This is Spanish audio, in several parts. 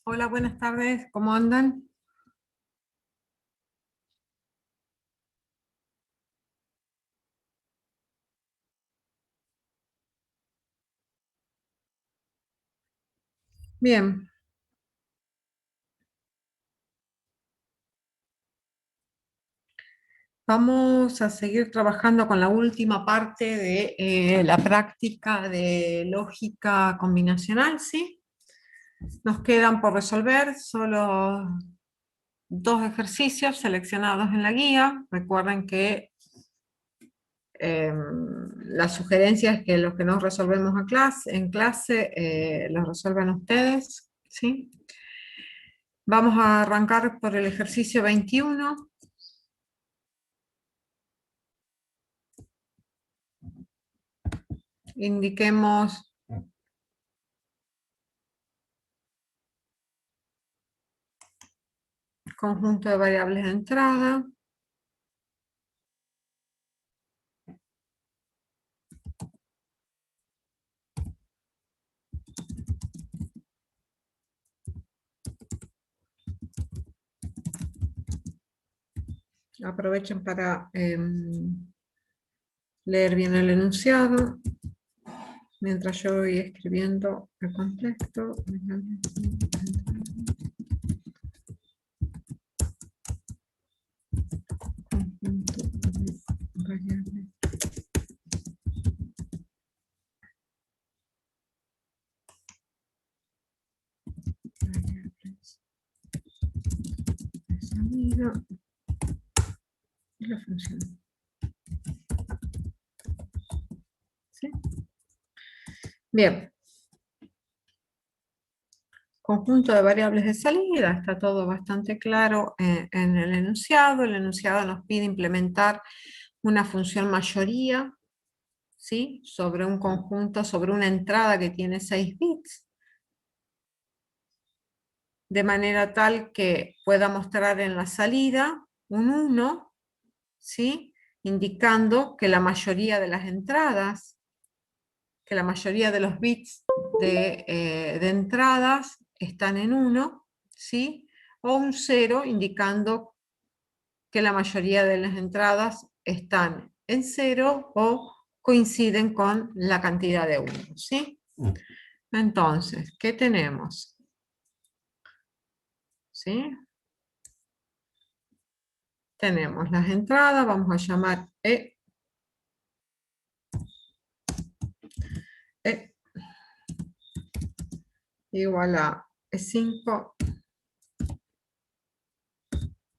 Hola, buenas tardes, ¿cómo andan? Bien, vamos a seguir trabajando con la última parte de la práctica de lógica combinacional, ¿sí? Nos quedan por resolver solo dos ejercicios seleccionados en la guía. Recuerden que eh, la sugerencia es que los que no resolvemos en clase los resuelvan ustedes, ¿sí? Vamos a arrancar por el ejercicio 21. Indiquemos conjunto de variables de entrada. Aprovechen para leer bien el enunciado mientras yo voy escribiendo el contexto. Conjunto de variables. Variables de salida y la función. ¿Sí? Bien. Conjunto de variables de salida, está todo bastante claro en el enunciado. El enunciado nos pide implementar una función mayoría, ¿sí? Sobre un conjunto, sobre una entrada que tiene 6 bits, de manera tal que pueda mostrar en la salida un 1, ¿sí? Indicando que la mayoría de las entradas, que la mayoría de los bits de entradas están en 1, ¿sí? O un 0 indicando que la mayoría de las entradas están en 0 o coinciden con la cantidad de 1, ¿sí? Entonces, ¿qué tenemos? ¿Sí? Tenemos las entradas, vamos a llamar E igual a E5,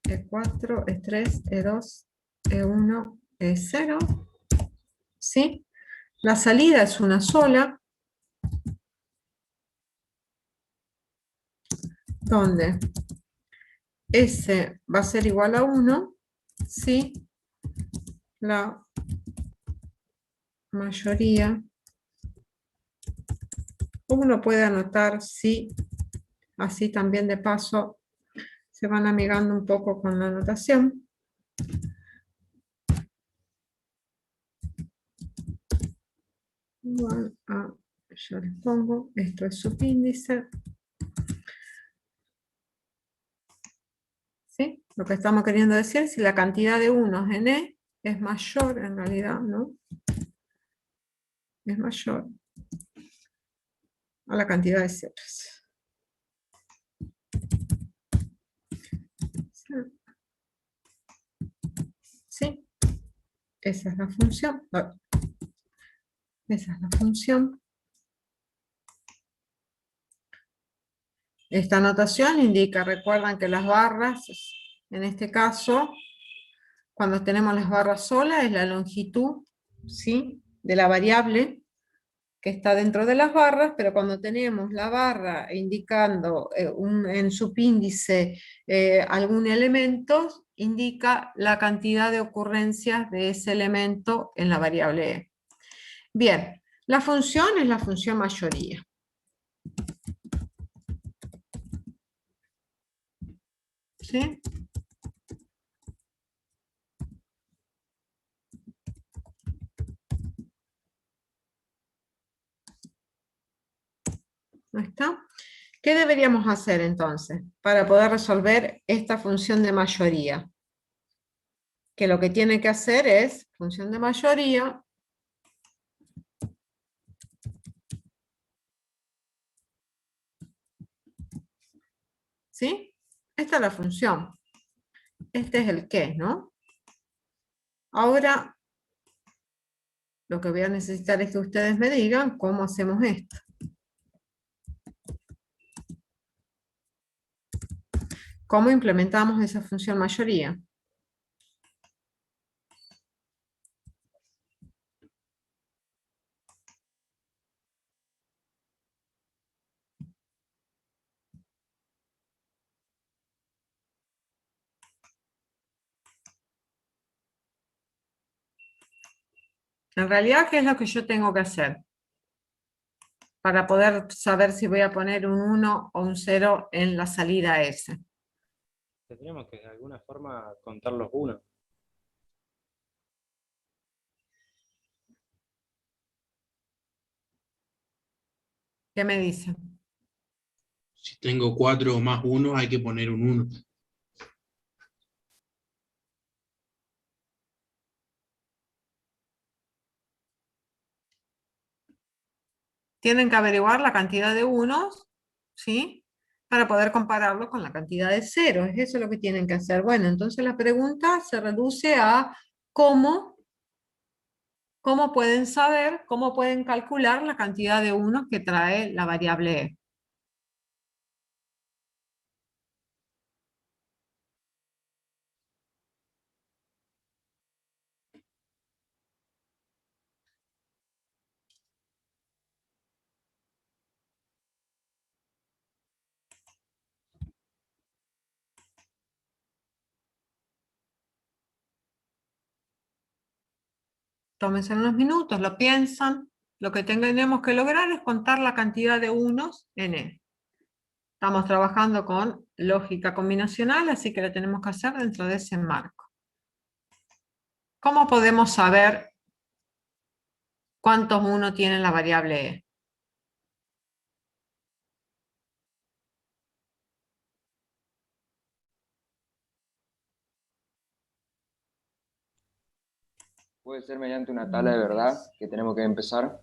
E4, E3, E2, E1, E0, ¿sí? La salida es una sola, donde S va a ser igual a 1, ¿sí? La mayoría, uno puede anotar sí, así también de paso se van amigando un poco con la anotación. Igual a, yo les pongo, esto es subíndice, ¿sí? Lo que estamos queriendo decir, si la cantidad de unos en E es mayor, en realidad, ¿no? Es mayor a la cantidad de ceros. ¿Sí? Esa es la función. Esa es la función. Esta notación indica, recuerdan que las barras, en este caso, cuando tenemos las barras solas, es la longitud, ¿sí? De la variable que está dentro de las barras, pero cuando tenemos la barra indicando en subíndice algún elemento, indica la cantidad de ocurrencias de ese elemento en la variable E. Bien, la función es la función mayoría. ¿Sí? ¿No está? ¿Qué deberíamos hacer entonces para poder resolver esta función de mayoría? Que lo que tiene que hacer es función de mayoría, ¿sí? Esta es la función. Este es el qué, ¿no? Ahora, lo que voy a necesitar es que ustedes me digan cómo hacemos esto. ¿Cómo implementamos esa función mayoría? En realidad, ¿qué es lo que yo tengo que hacer para poder saber si voy a poner un 1 o un 0 en la salida S? Tendríamos que de alguna forma contar los unos. ¿Qué me dicen? Si tengo 4 más uno, hay que poner un 1. Tienen que averiguar la cantidad de unos, ¿sí? Para poder compararlo con la cantidad de ceros. Eso es lo que tienen que hacer. Bueno, entonces la pregunta se reduce a cómo, cómo pueden saber, cómo pueden calcular la cantidad de unos que trae la variable E. Tómense unos minutos, lo piensan. Lo que tenemos que lograr es contar la cantidad de unos en E. Estamos trabajando con lógica combinacional, así que lo tenemos que hacer dentro de ese marco. ¿Cómo podemos saber cuántos uno tiene la variable E? Puede ser mediante una tabla de verdad que tenemos que empezar.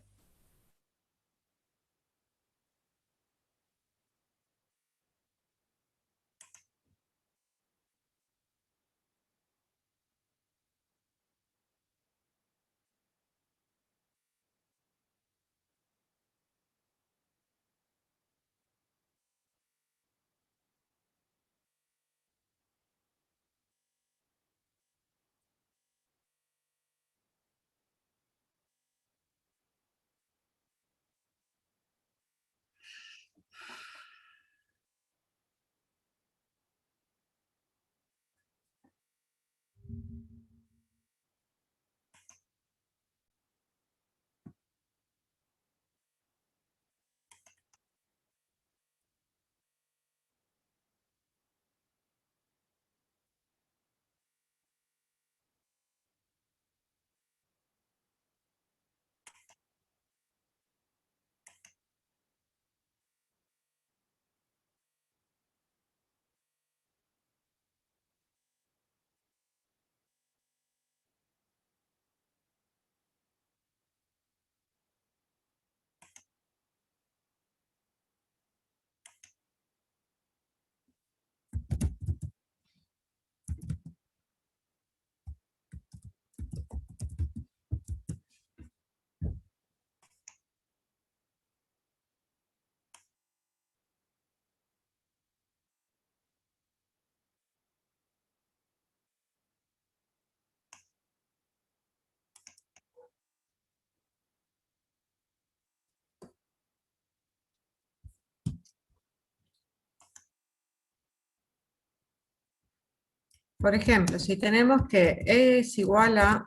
Por ejemplo, si tenemos que E es igual a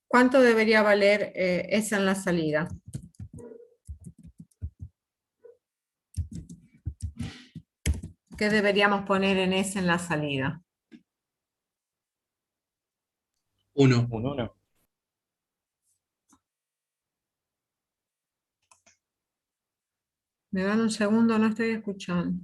¿cuánto debería valer S en la salida? ¿Qué deberíamos poner en S en la salida? 1. Un 1. Me dan un segundo, no estoy escuchando.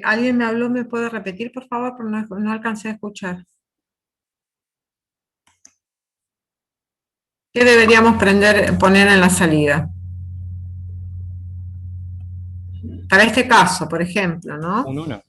¿Alguien me habló? ¿Me puede repetir, por favor? Porque no alcancé a escuchar. ¿Qué deberíamos poner en la salida? Para este caso, por ejemplo, ¿no? Un 1.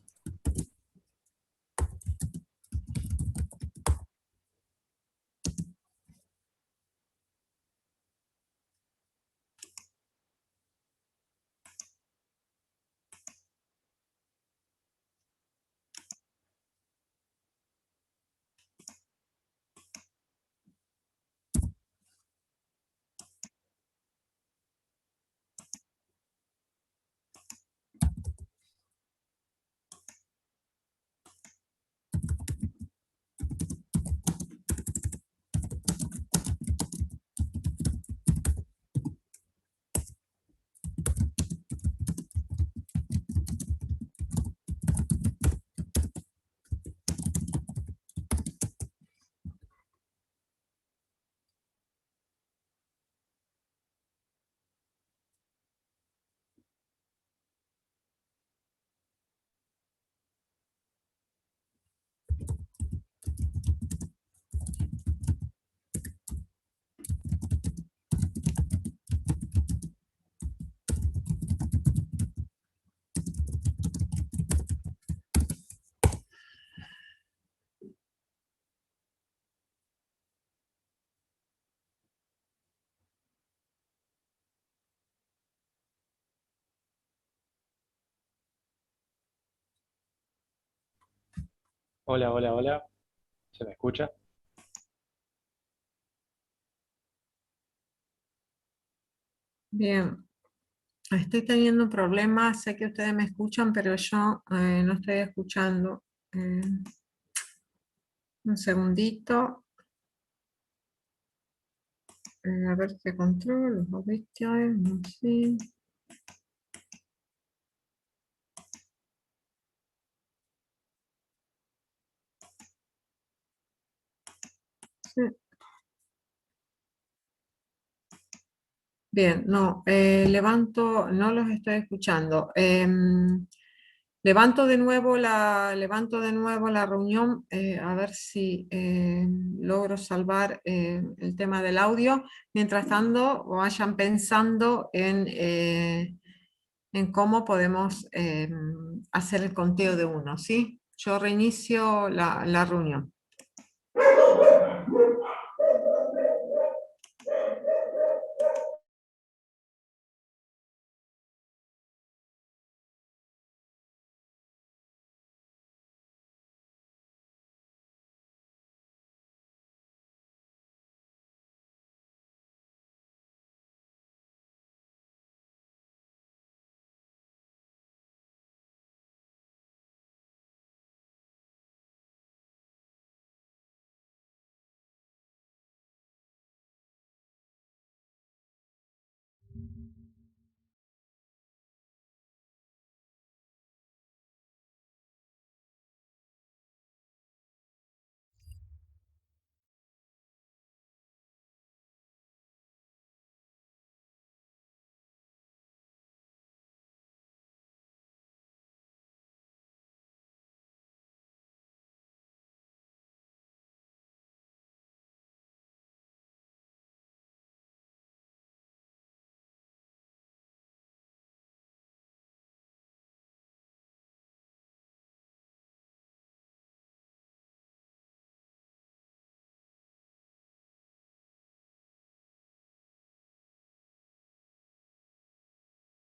Hola, hola, hola. ¿Se me escucha? Bien, estoy teniendo problemas, sé que ustedes me escuchan, pero yo no estoy escuchando. Eh, un segundito. A ver qué control, los bestias, no sé. Sí. Bien, no, no los estoy escuchando. Levanto de nuevo la reunión, a ver si logro salvar el tema del audio. Mientras tanto, vayan pensando en cómo podemos hacer el conteo de uno, ¿sí? Yo reinicio la reunión.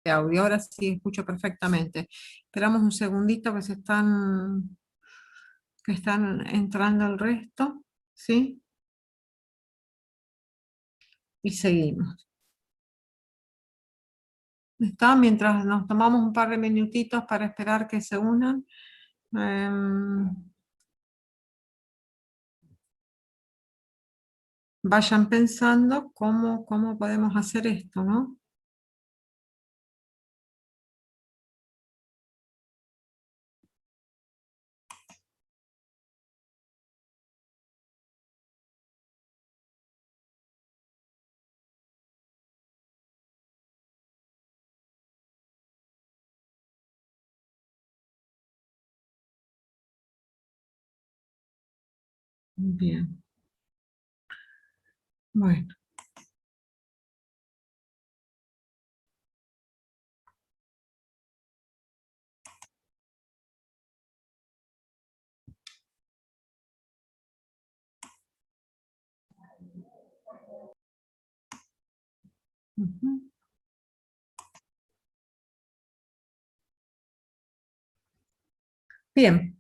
Audio. Ahora sí escucho perfectamente. Esperamos un segundito que están entrando el resto, ¿sí? Y seguimos. ¿Está? Mientras nos tomamos un par de minutitos para esperar que se unan. vayan pensando cómo podemos hacer esto, ¿no? Bien. Bueno. Ujú. Bien.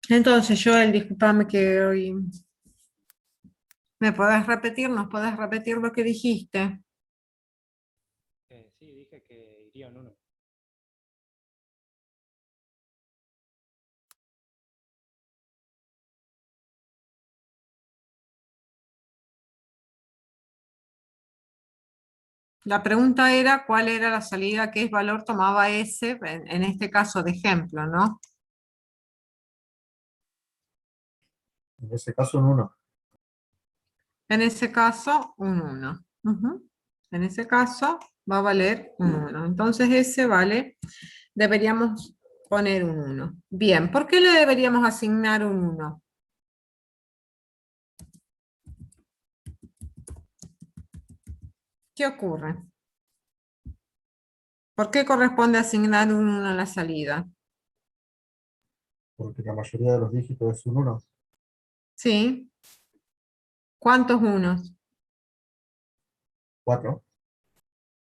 Entonces, Joel, discúlpame que hoy... ¿Me podés repetir? ¿Nos podés repetir lo que dijiste? Sí, dije que iría en 1. La pregunta era cuál era la salida, qué valor tomaba S, en este caso de ejemplo, ¿no? En ese caso, un 1. En ese caso, un 1. Ujú. En ese caso, va a valer un 1. Entonces, ese vale, deberíamos poner un 1. Bien, ¿por qué le deberíamos asignar un 1? ¿Qué ocurre? ¿Por qué corresponde asignar un 1 a la salida? Porque la mayoría de los dígitos es un 1. ¿Sí? ¿Cuántos unos? 4.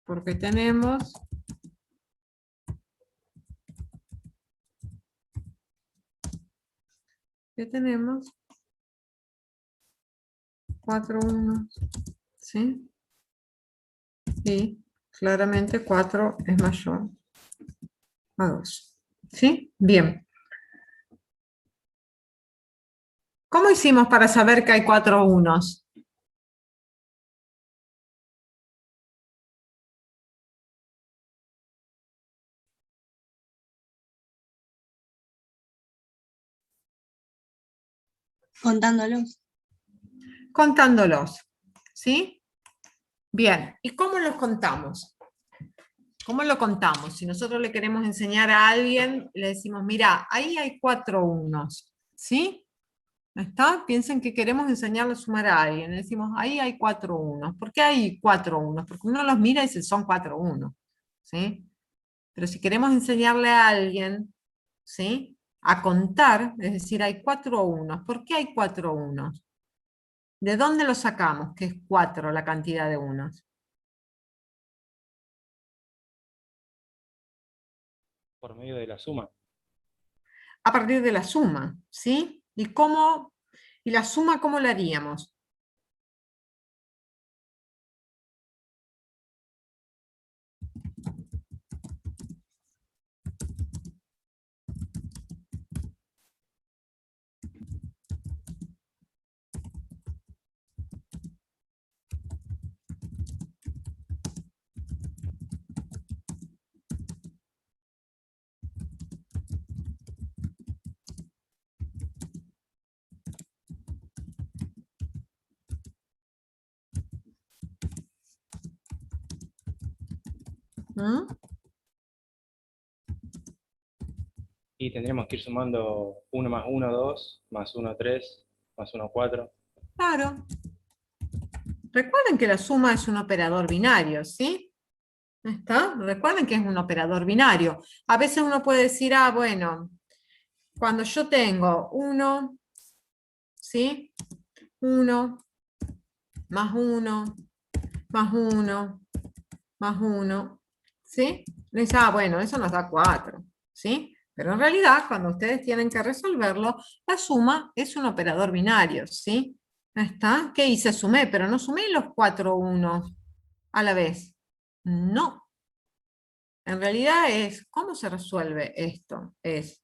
Porque tenemos... ¿Qué tenemos? 4 unos, ¿sí? Y claramente 4 es mayor a 2, ¿sí? Bien. ¿Cómo hicimos para saber que hay 4 unos? Contándolos. Contándolos, ¿sí? Bien. ¿Y cómo los contamos? ¿Cómo lo contamos? Si nosotros le queremos enseñar a alguien, le decimos, mira, ahí hay 4 unos, ¿sí? ¿Está? Piensen que queremos enseñarle a sumar a alguien. Le decimos, ahí hay 4 unos. ¿Por qué hay 4 unos? Porque uno los mira y dice, son 4 unos, ¿sí? Pero si queremos enseñarle a alguien, ¿sí? A contar, es decir, hay 4 unos. ¿Por qué hay 4 unos? ¿De dónde lo sacamos? Que es 4 la cantidad de unos. Por medio de la suma. A partir de la suma, ¿sí? ¿Y la suma cómo la haríamos? ¿Mm? Y tendríamos que ir sumando 1 más 1, 2, más 1, 3, más 1, 4. Claro. Recuerden que la suma es un operador binario, ¿sí? ¿Está? Recuerden que es un operador binario. A veces uno puede decir, ah, bueno, cuando yo tengo 1, ¿sí? 1, más 1, más 1, más 1, ¿sí? Le dice, ah, bueno, eso nos da 4, ¿sí? Pero en realidad, cuando ustedes tienen que resolverlo, la suma es un operador binario, ¿sí? ¿Está? ¿Qué hice? Sumé, pero no sumé los 4 unos a la vez. No. En realidad es, ¿cómo se resuelve esto? Es,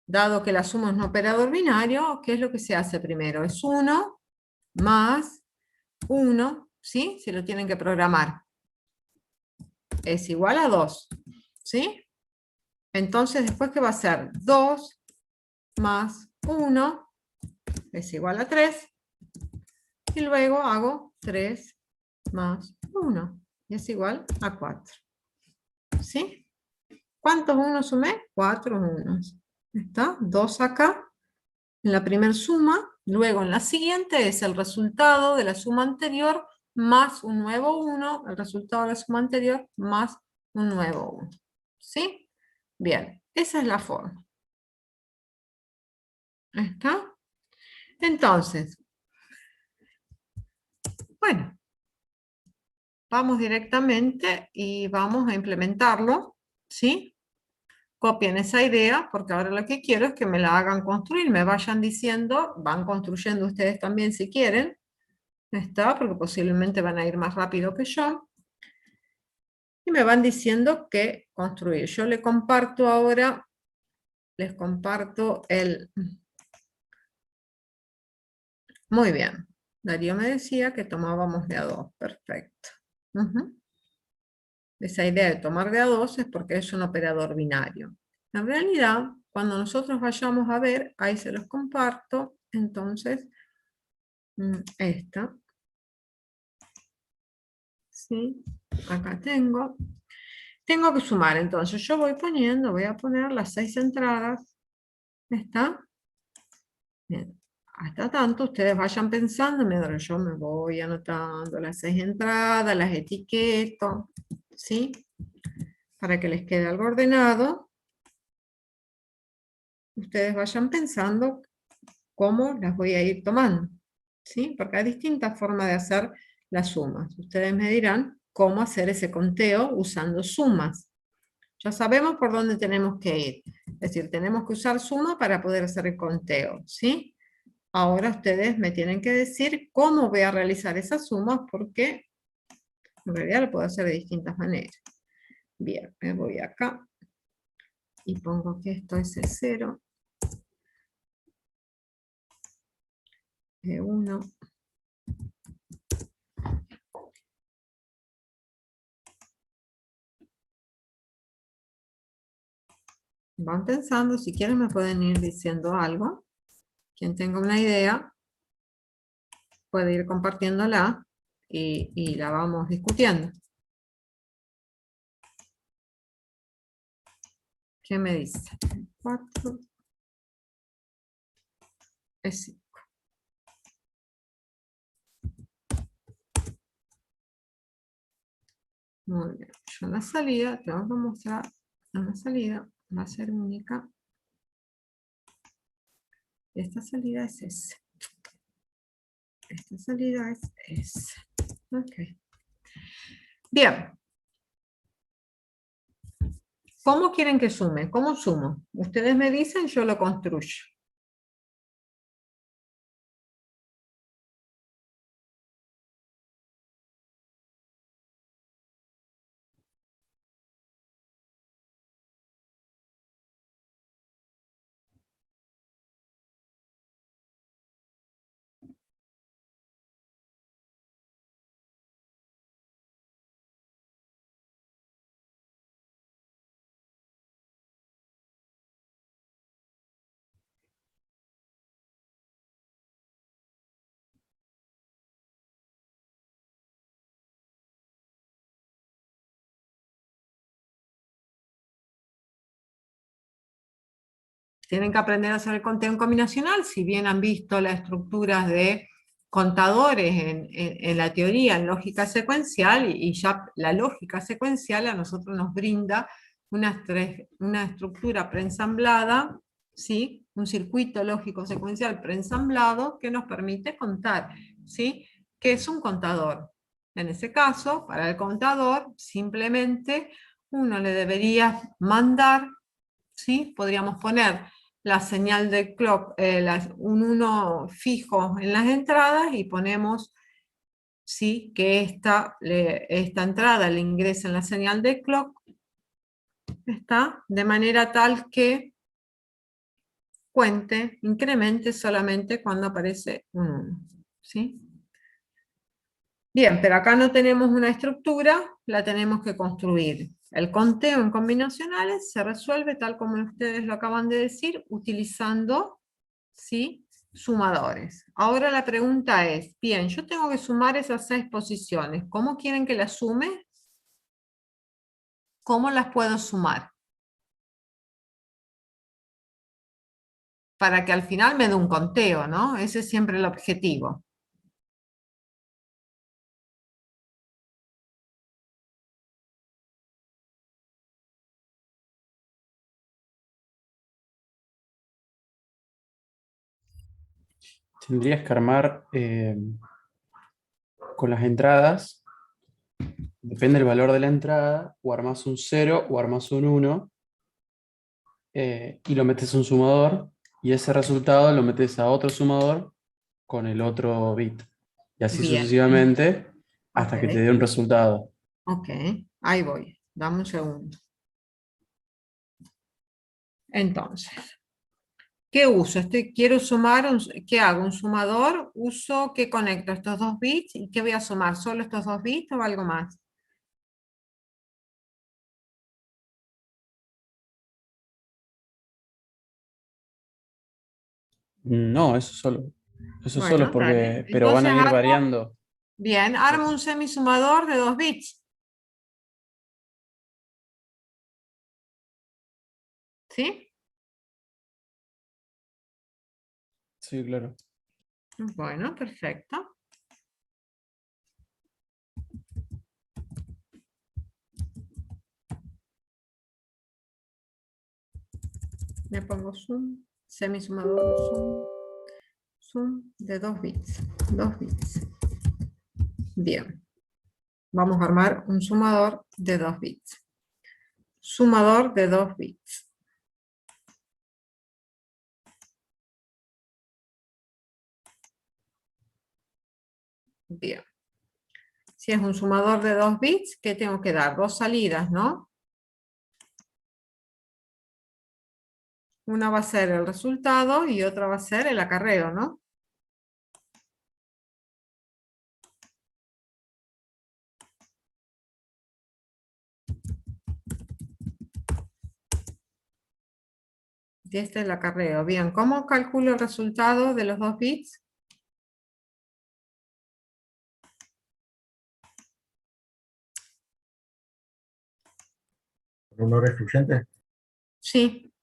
dado que la suma es un operador binario, ¿qué es lo que se hace primero? Es 1 más 1, ¿sí? Si lo tienen que programar. Es igual a 2, ¿sí? Entonces, después, ¿qué va a ser? 2 más 1 es igual a 3. Y luego hago 3 más 1. Y es igual a 4. ¿Sí? ¿Cuántos unos sumé? 4 unos. ¿Está? 2 acá, en la primera suma. Luego en la siguiente es el resultado de la suma anterior más un nuevo 1, el resultado de la suma anterior más un nuevo 1. ¿Sí? Bien, esa es la forma. ¿Está? Entonces, bueno, vamos directamente y vamos a implementarlo, ¿sí? Copien esa idea, porque ahora lo que quiero es que me la hagan construir, me vayan diciendo, van construyendo ustedes también si quieren, ¿está? Porque posiblemente van a ir más rápido que yo. Y me van diciendo qué construir. Yo les comparto ahora, les comparto el... Muy bien. Darío me decía que tomábamos de a 2. Perfecto. Esa idea de tomar de a 2 es porque es un operador binario. En realidad, cuando nosotros vayamos a ver, ahí se los comparto, entonces, esta. ¿Sí? Acá tengo. Tengo que sumar, entonces yo voy poniendo, voy a poner las 6 entradas. ¿Está? Bien. Hasta tanto ustedes vayan pensando, mientras yo me voy anotando las 6 entradas, las etiqueto, ¿sí? Para que les quede algo ordenado. Ustedes vayan pensando cómo las voy a ir tomando, ¿sí? Porque hay distintas formas de hacer las sumas. Ustedes me dirán cómo hacer ese conteo usando sumas. Ya sabemos por dónde tenemos que ir. Es decir, tenemos que usar suma para poder hacer el conteo, ¿sí? Ahora ustedes me tienen que decir cómo voy a realizar esas sumas, porque en realidad lo puedo hacer de distintas maneras. Bien, me voy acá y pongo que esto es E0, E1, van pensando, si quieren me pueden ir diciendo algo. Quien tenga una idea puede ir compartiéndola y la vamos discutiendo. ¿Qué me dice? 4 es 5. Muy bien. Yo en la salida, te vamos a mostrar, en la salida va a ser única. Esta salida es S. Esta salida es S. Ok. Bien. ¿Cómo quieren que sume? ¿Cómo sumo? Ustedes me dicen, yo lo construyo. Tienen que aprender a hacer el conteo combinacional, si bien han visto las estructuras de contadores en la teoría, en lógica secuencial, y ya la lógica secuencial a nosotros nos brinda una estructura preensamblada, ¿sí? Un circuito lógico secuencial preensamblado que nos permite contar, ¿sí? ¿Qué es un contador? En ese caso, para el contador, simplemente uno le debería mandar, ¿sí? Podríamos poner la señal de clock, un 1 fijo en las entradas y ponemos, ¿sí? Que esta entrada le ingresa en la señal de clock, ¿está? De manera tal que cuente, incremente solamente cuando aparece un 1. ¿sí? Bien, pero acá no tenemos una estructura, la tenemos que construir. El conteo en combinacionales se resuelve tal como ustedes lo acaban de decir, utilizando, ¿sí?, sumadores. Ahora la pregunta es, bien, yo tengo que sumar esas 6 posiciones. ¿Cómo quieren que las sume? ¿Cómo las puedo sumar? Para que al final me dé un conteo, ¿no? Ese es siempre el objetivo. Tendrías que armar con las entradas, depende del valor de la entrada, o armás un 0 o armás un 1 y lo metes a un sumador y ese resultado lo metes a otro sumador con el otro bit. Y así Bien. sucesivamente hasta que te Ok. dé un resultado. Ok, ahí voy. Dame un segundo. Entonces, ¿qué uso? Quiero sumar, ¿qué hago? ¿Un sumador? Uso que conecto estos 2 bits. ¿Y qué voy a sumar? ¿Solo estos 2 bits o algo más? No, eso solo. Eso solo es Bueno, dale. porque, pero van Entonces a ir variando. bien, armo un semisumador de 2 bits. ¿Sí? Sí, claro. Bueno, perfecto. Le pongo zoom, semisumador, zoom de 2 bits. 2 bits. Bien. Vamos a armar un sumador de 2 bits. Sumador de 2 bits. Bien. Si es un sumador de 2 bits, ¿qué tengo que dar? 2 salidas, ¿no? Una va a ser el resultado y otra va a ser el acarreo, ¿no? Y este es el acarreo. Bien, ¿cómo calculo el resultado de los 2 bits? ¿Con un orden excluyente? Sí,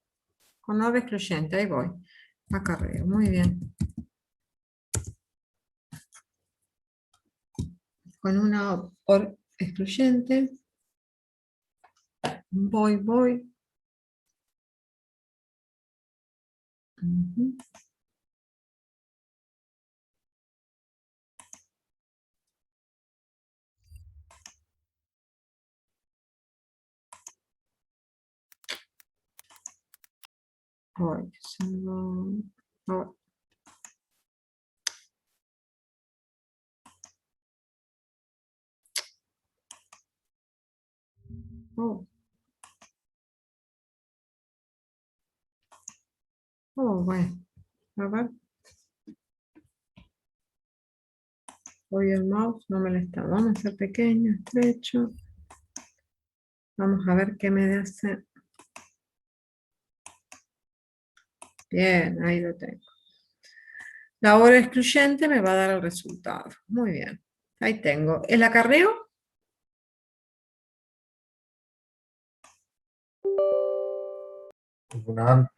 con orden excluyente, ahí voy. Acarreo, muy bien. Con una OR excluyente. Voy. Ujú. Voy. Voy. Oh. Oh, bueno. A ver. Voy el mouse, no me lo está. Vamos a hacer pequeño, estrecho. Vamos a ver qué me hace. Bien, ahí lo tengo. La hora excluyente me va a dar el resultado. Muy bien. Ahí tengo. ¿El acarreo? Una AND.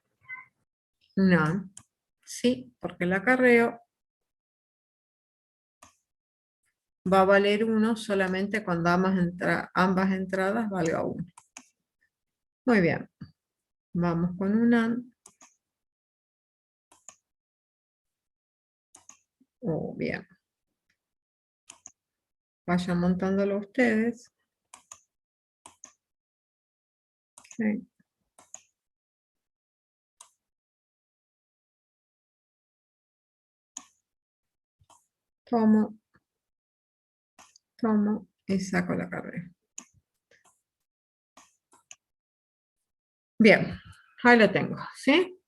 No. Sí, porque el acarreo va a valer 1 solamente cuando ambas entradas valga 1. Muy bien. Vamos con un AND. Oh, bien. Vayan montándolo ustedes. Sí. Tomo y saco la carrera. Bien, ahí lo tengo, ¿sí?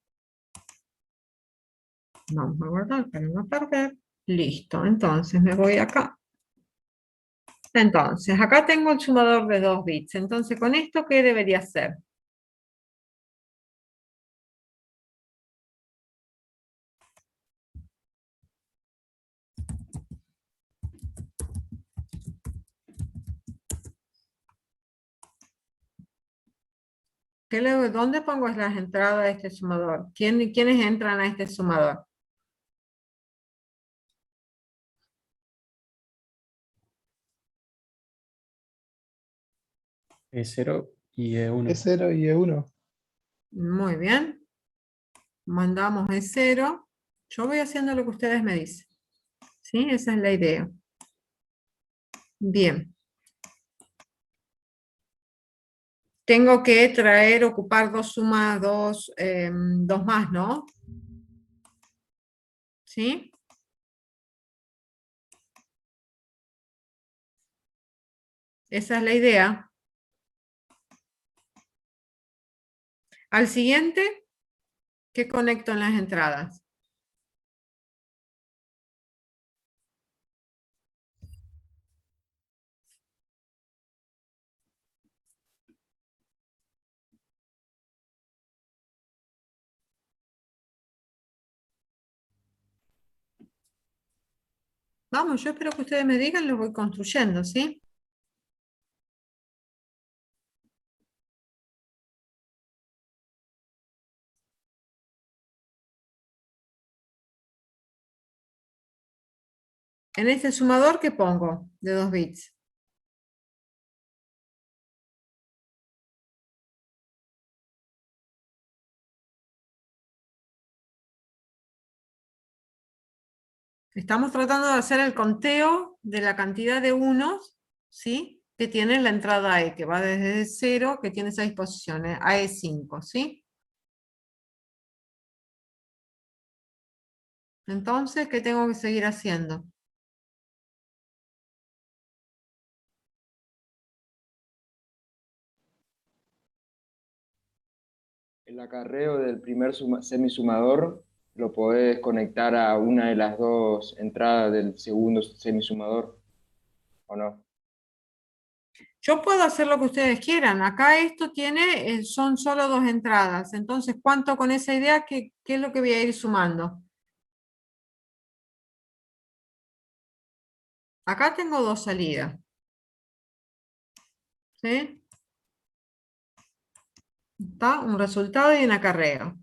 Vamos a guardar para no perder. Listo, entonces me voy acá. Entonces, acá tengo el sumador de 2 bits. Entonces, ¿con esto qué debería hacer? ¿Dónde pongo las entradas de este sumador? ¿Quiénes entran a este sumador? E0 y E1. E0 y E1. Muy bien. Mandamos E0. Yo voy haciendo lo que ustedes me dicen. ¿Sí? Esa es la idea. Bien. Tengo que ocupar dos sumas, dos más, ¿no? ¿Sí? Esa es la idea. Al siguiente, ¿qué conecto en las entradas? Vamos, yo espero que ustedes me digan, lo voy construyendo, ¿sí? En este sumador, ¿qué pongo? De 2 bits. Estamos tratando de hacer el conteo de la cantidad de unos, ¿sí? Que tiene la entrada E, que va desde 0, que tiene 6 posiciones, a E5, ¿sí? Entonces, ¿qué tengo que seguir haciendo? El acarreo del primer semisumador lo podés conectar a una de las dos entradas del segundo semisumador, ¿o no? Yo puedo hacer lo que ustedes quieran. Acá esto tiene, son solo 2 entradas. Entonces, ¿cuánto con esa idea? ¿Qué es lo que voy a ir sumando? Acá tengo 2 salidas. ¿Sí? Está un resultado y un acarreo.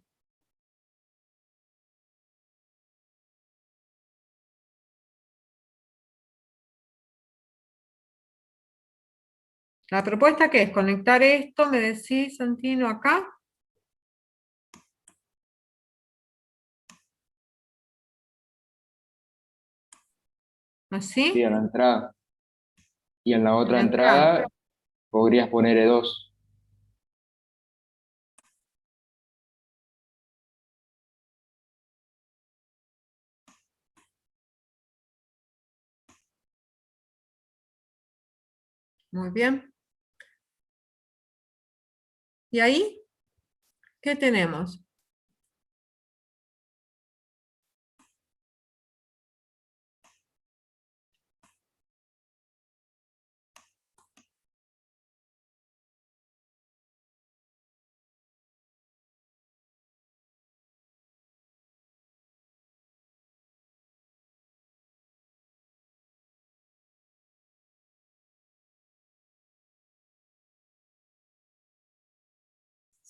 La propuesta que es conectar esto, me decís, Santino, acá. Sí, Así. en la entrada. Y en la En otra la entrada. entrada podrías poner E2. Muy bien. ¿Y ahí? ¿Qué tenemos?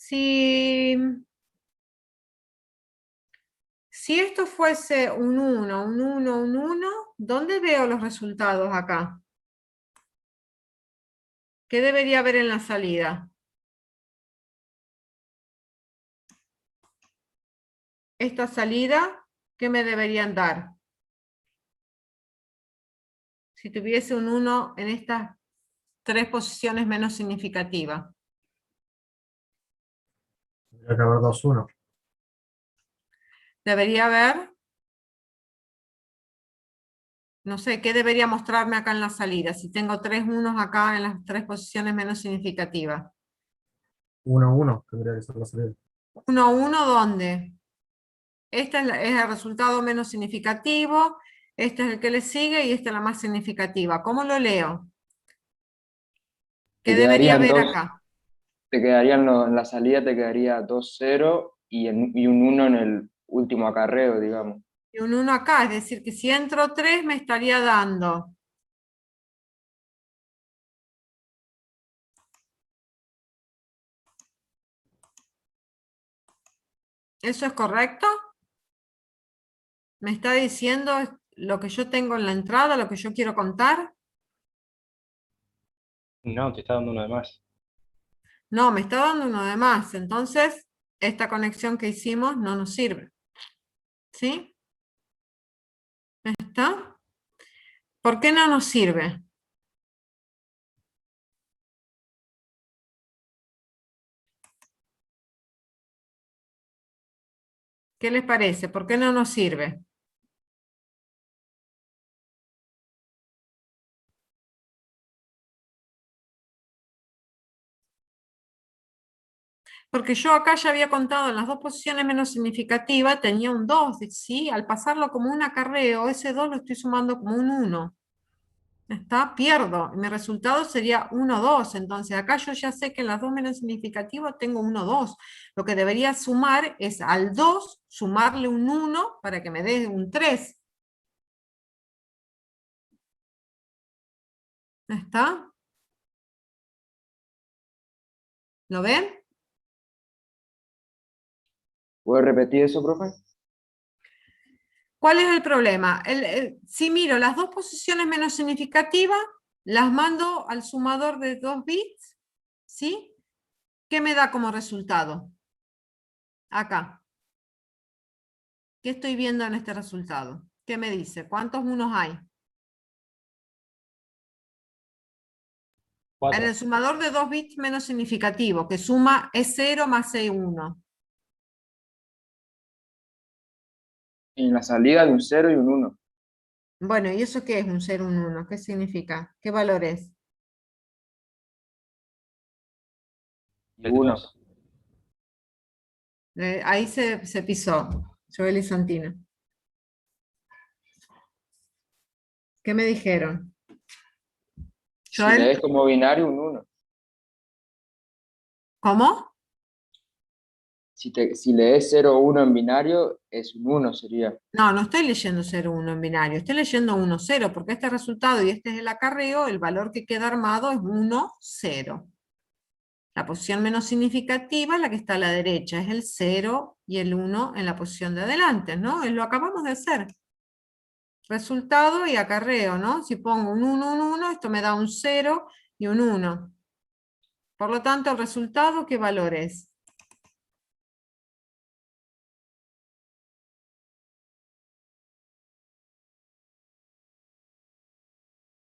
Si esto fuese un 1, un 1, un 1, ¿dónde veo los resultados acá? ¿Qué debería haber en la salida? Esta salida, ¿qué me deberían dar? Si tuviese un 1 en estas 3 posiciones menos significativas. Tendría que haber 2, 1. Debería haber, no sé, ¿qué debería mostrarme acá en la salida? Si tengo 3 unos acá en las 3 posiciones menos significativas. 1, 1 tendría que ser la salida. 1, 1, ¿dónde? Este es el resultado menos significativo. Este es el que le sigue y esta es la más significativa. ¿Cómo lo leo? ¿Qué Te debería quedarían haber dos, acá? te quedarían en la salida te quedaría 2-0 y un 1 en el último acarreo, digamos. Y un 1 acá, es decir, que si entro 3 me estaría dando. ¿Eso es correcto? ¿Me está diciendo lo que yo tengo en la entrada, lo que yo quiero contar? No, te está dando uno de más. No, me está dando uno de más. Entonces, esta conexión que hicimos no nos sirve. ¿Sí? ¿Está? ¿Por qué no nos sirve? ¿Qué les parece? ¿Por qué no nos sirve? Porque yo acá ya había contado en las dos posiciones menos significativas, tenía un 2, ¿sí? Al pasarlo como un acarreo, ese 2 lo estoy sumando como un 1. ¿Está? Pierdo. Mi resultado sería 1, 2. Entonces acá yo ya sé que en las dos menos significativas tengo 1, 2. Lo que debería sumar es al 2, sumarle un 1 para que me dé un 3. ¿Está? ¿Lo ven? ¿Puedes repetir eso, profe? ¿Cuál es el problema? Si miro las dos posiciones menos significativas, las mando al sumador de 2 bits, ¿sí? ¿Qué me da como resultado? Acá. ¿Qué estoy viendo en este resultado? ¿Qué me dice? ¿Cuántos unos hay? En 4. el sumador de 2 bits menos significativo, que suma es 0 más E1. En la salida de un 0 y un 1. Bueno, ¿y eso qué es un 0, un 1? ¿Qué significa? ¿Qué valor es? Y 1. Ahí se pisó, Joel y Santina. ¿Qué me dijeron? Si Joel, lees como binario, un 1. ¿cómo? Si lees 0 o 1 en binario, es un 1 sería. No, no estoy leyendo 0, 1 en binario, estoy leyendo 1, 0, porque este resultado y este es el acarreo, el valor que queda armado es 1, 0. La posición menos significativa es la que está a la derecha, es el 0 y el 1 en la posición de adelante, ¿no? Lo acabamos de hacer. Resultado y acarreo, ¿no? Si pongo un 1, un 1, esto me da un 0 y un 1. Por lo tanto, el resultado, ¿qué valor es?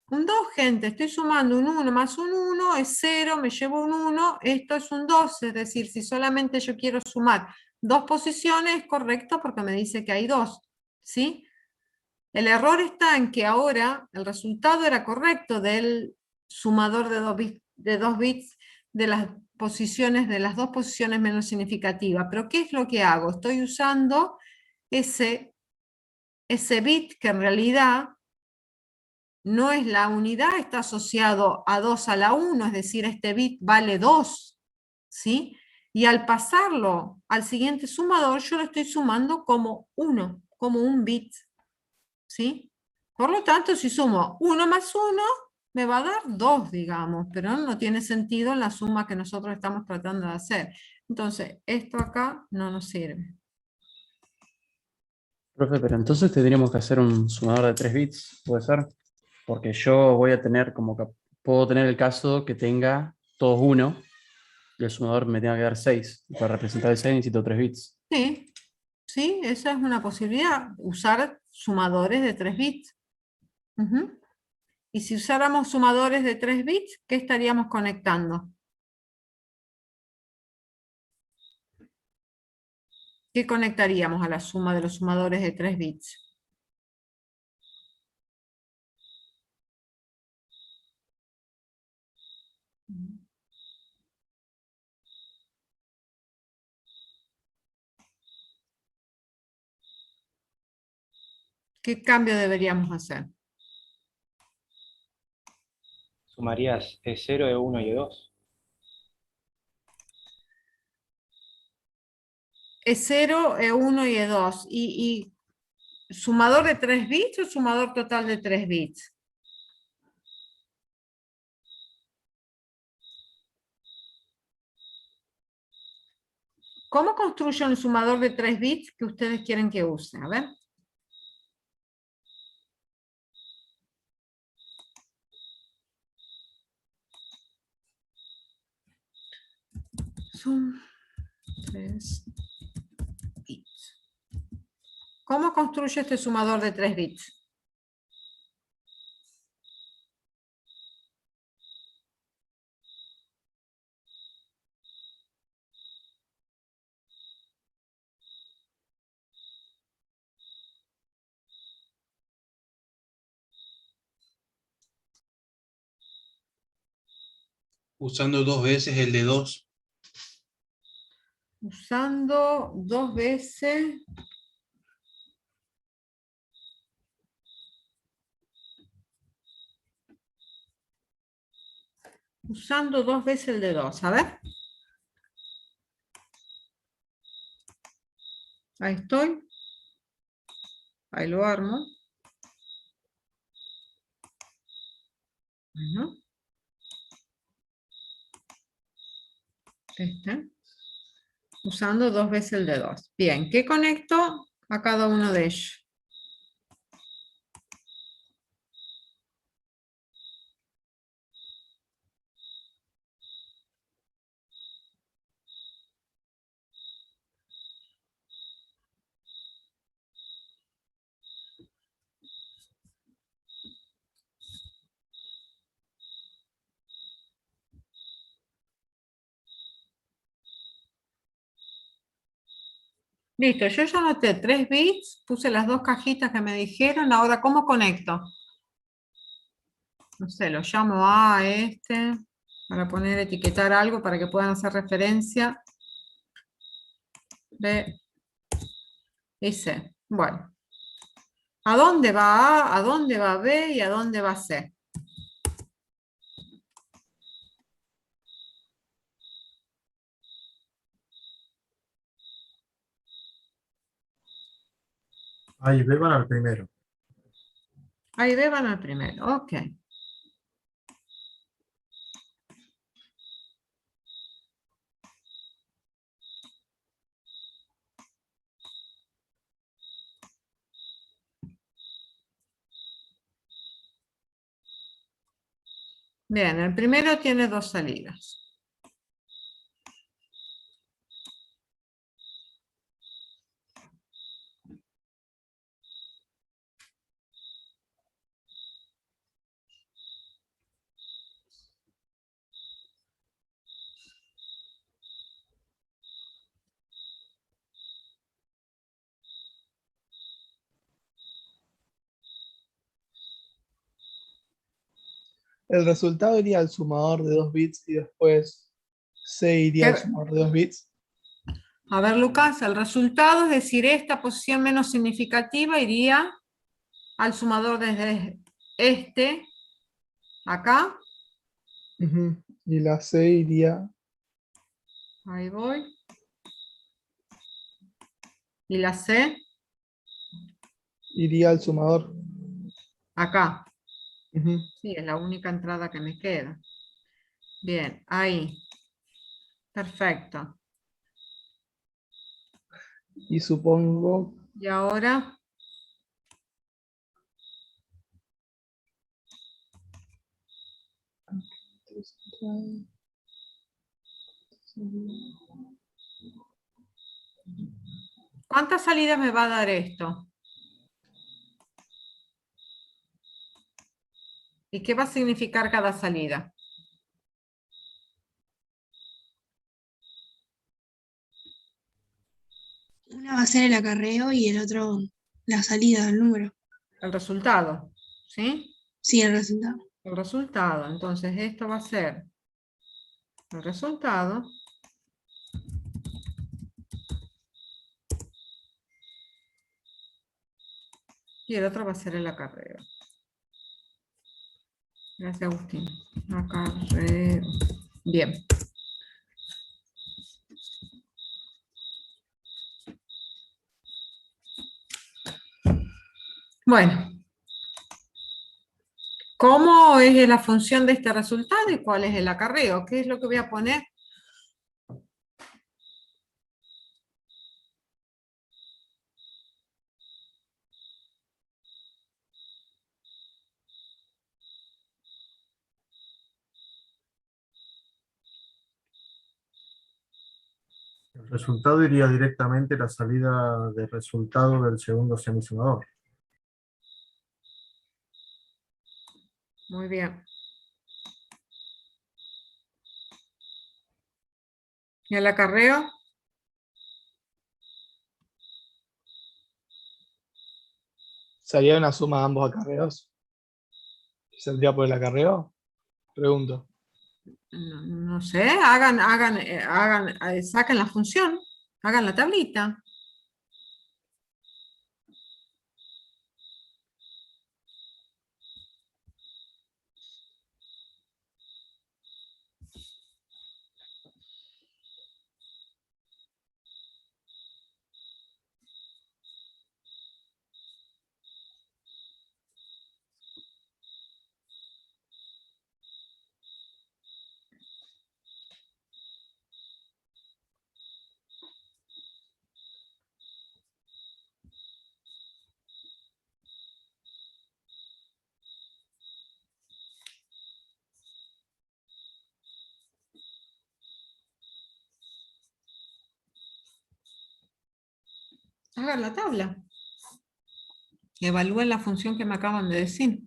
Un 2, gente, estoy sumando un 1 más un 1, es 0, me llevo un 1, esto es un 2, es decir, si solamente yo quiero sumar dos posiciones, es correcto porque me dice que hay 2, ¿sí? El error está en que ahora el resultado era correcto del sumador de 2 bits de las posiciones, de las dos posiciones menos significativas, pero ¿qué es lo que hago? Estoy usando ese bit que en realidad no es la unidad, está asociado a 2 a la 1, es decir, este bit vale 2, ¿sí? Y al pasarlo al siguiente sumador, yo lo estoy sumando como 1, como un bit, ¿sí? Por lo tanto, si sumo 1 más 1, me va a dar 2, digamos, pero no tiene sentido en la suma que nosotros estamos tratando de hacer. Entonces, esto acá no nos sirve. Profe, pero entonces tendríamos que hacer un sumador de 3 bits, ¿puede ser? Porque yo voy a tener como que puedo tener el caso que tenga todos 1 y el sumador me tenga que dar 6. Para representar el 6 necesito 3 bits. Sí, sí, esa es una posibilidad, usar sumadores de 3 bits. Ujú. Y si usáramos sumadores de 3 bits, ¿qué estaríamos conectando? ¿Qué conectaríamos a la suma de los sumadores de 3 bits? ¿Qué cambio deberíamos hacer? Sumarías E0, E1 y E2. E0, E1 y E2. ¿Y sumador de 3 bits o sumador total de 3 bits? ¿Cómo construyo un sumador de 3 bits que ustedes quieren que use? A ver. Sum 3 bits. ¿Cómo construyo este sumador de 3 bits? Usando 2 veces el de 2. Usando 2 veces. Usando 2 veces el de 2. A ver. Ahí estoy. Ahí lo armo. Bueno. Usando 2 veces el de 2. Bien, ¿qué conecto a cada uno de ellos? Listo, yo ya anoté 3 bits, puse las 2 cajitas que me dijeron, ahora ¿cómo conecto? No sé, lo llamo A este, para poner, etiquetar algo para que puedan hacer referencia. B y C. Bueno. ¿A dónde va A? ¿A dónde va B? ¿Y a dónde va C? A y B van al primero. A y B van al primero, ok. Bien, el primero tiene 2 salidas. El resultado iría al sumador de 2 bits y después C iría al sumador de 2 bits. A ver, Lucas, el resultado, es decir, esta posición menos significativa iría al sumador desde este, acá. Ujú. Y la C iría, Ahí voy. Y la C, iría al sumador. acá. Ujú. Sí, es la única entrada que me queda. Bien, ahí. Perfecto. Y supongo, Y ahora, ¿cuántas salidas me va a dar esto? ¿Y qué va a significar cada salida? Una va a ser el acarreo y el otro la salida del número. El resultado, ¿sí? Sí, el resultado. El resultado. Entonces, esto va a ser el resultado. Y el otro va a ser el acarreo. Gracias, Agustín. Acarreo. Bien. Bueno. ¿Cómo es la función de este resultado y cuál es el acarreo? ¿Qué es lo que voy a poner? El resultado iría directamente a la salida de resultado del segundo semisumador. Muy bien. ¿Y el acarreo? ¿Sería una suma de ambos acarreos? ¿Saldría por el acarreo? Pregunto. No sé, saquen la función, hagan la tablita. Hagan la tabla. Evalúen la función que me acaban de decir.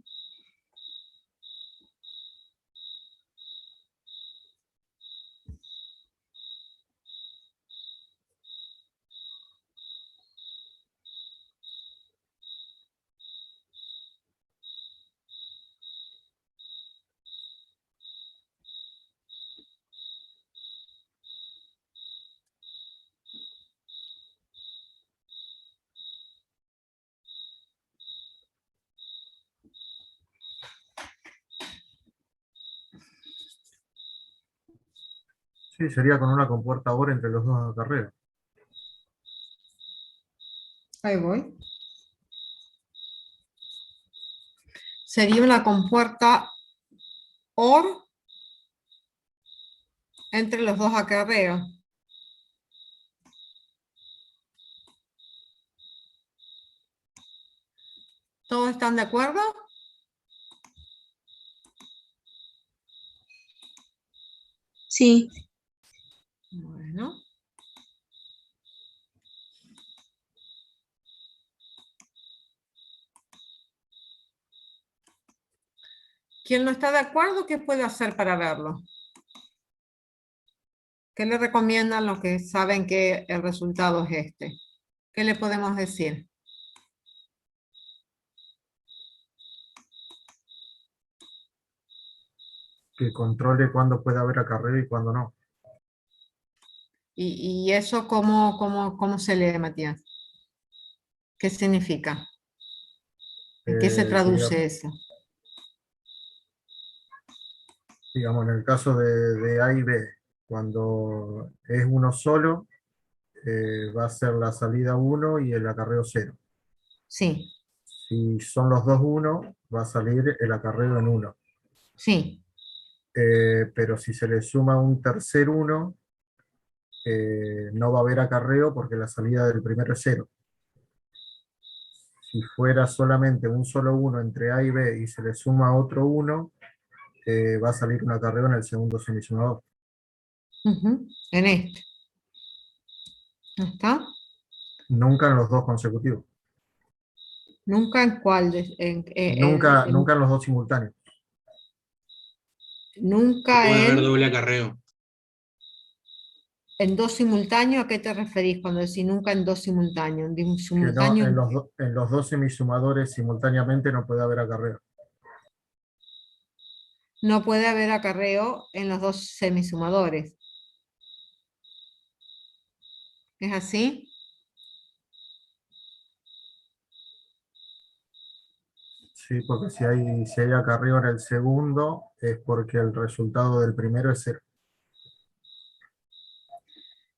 Sí, sería con una compuerta OR entre los dos acarreos. Ahí voy. Sería una compuerta OR entre los dos acarreos. ¿Todos están de acuerdo? Sí, Bueno. ¿Quién no está de acuerdo? ¿Qué puede hacer para verlo? ¿Qué le recomiendan los que saben que el resultado es este? ¿Qué le podemos decir? Que controle cuándo puede haber acarreo y cuándo no. ¿Y eso cómo se lee, Matías? ¿Qué significa? ¿En qué se Que, traduce eso? digamos, en el caso de A y B, cuando es uno solo, va a ser la salida 1 y el acarreo 0. Sí, Si son los dos 1, va a salir el acarreo en 1. sí. Pero si se le suma un tercer 1, no va a haber acarreo porque la salida del primero es 0. Si fuera solamente un solo 1 entre A y B y se le suma otro 1, va a salir un acarreo en el segundo semisumador. Ujú, en este. ¿No está? Nunca en los dos consecutivos. Nunca en cuál. Nunca en los dos simultáneos. No Nunca puede haber doble acarreo. en dos simultáneos. ¿A qué te referís cuando decís nunca en dos simultáneos? ¿De un Que no, simultáneo? en los dos semisumadores simultáneamente no puede haber acarreo. No puede haber acarreo en los dos semisumadores. ¿Es así? Sí, porque si hay acarreo en el segundo, es porque el resultado del primero es 0.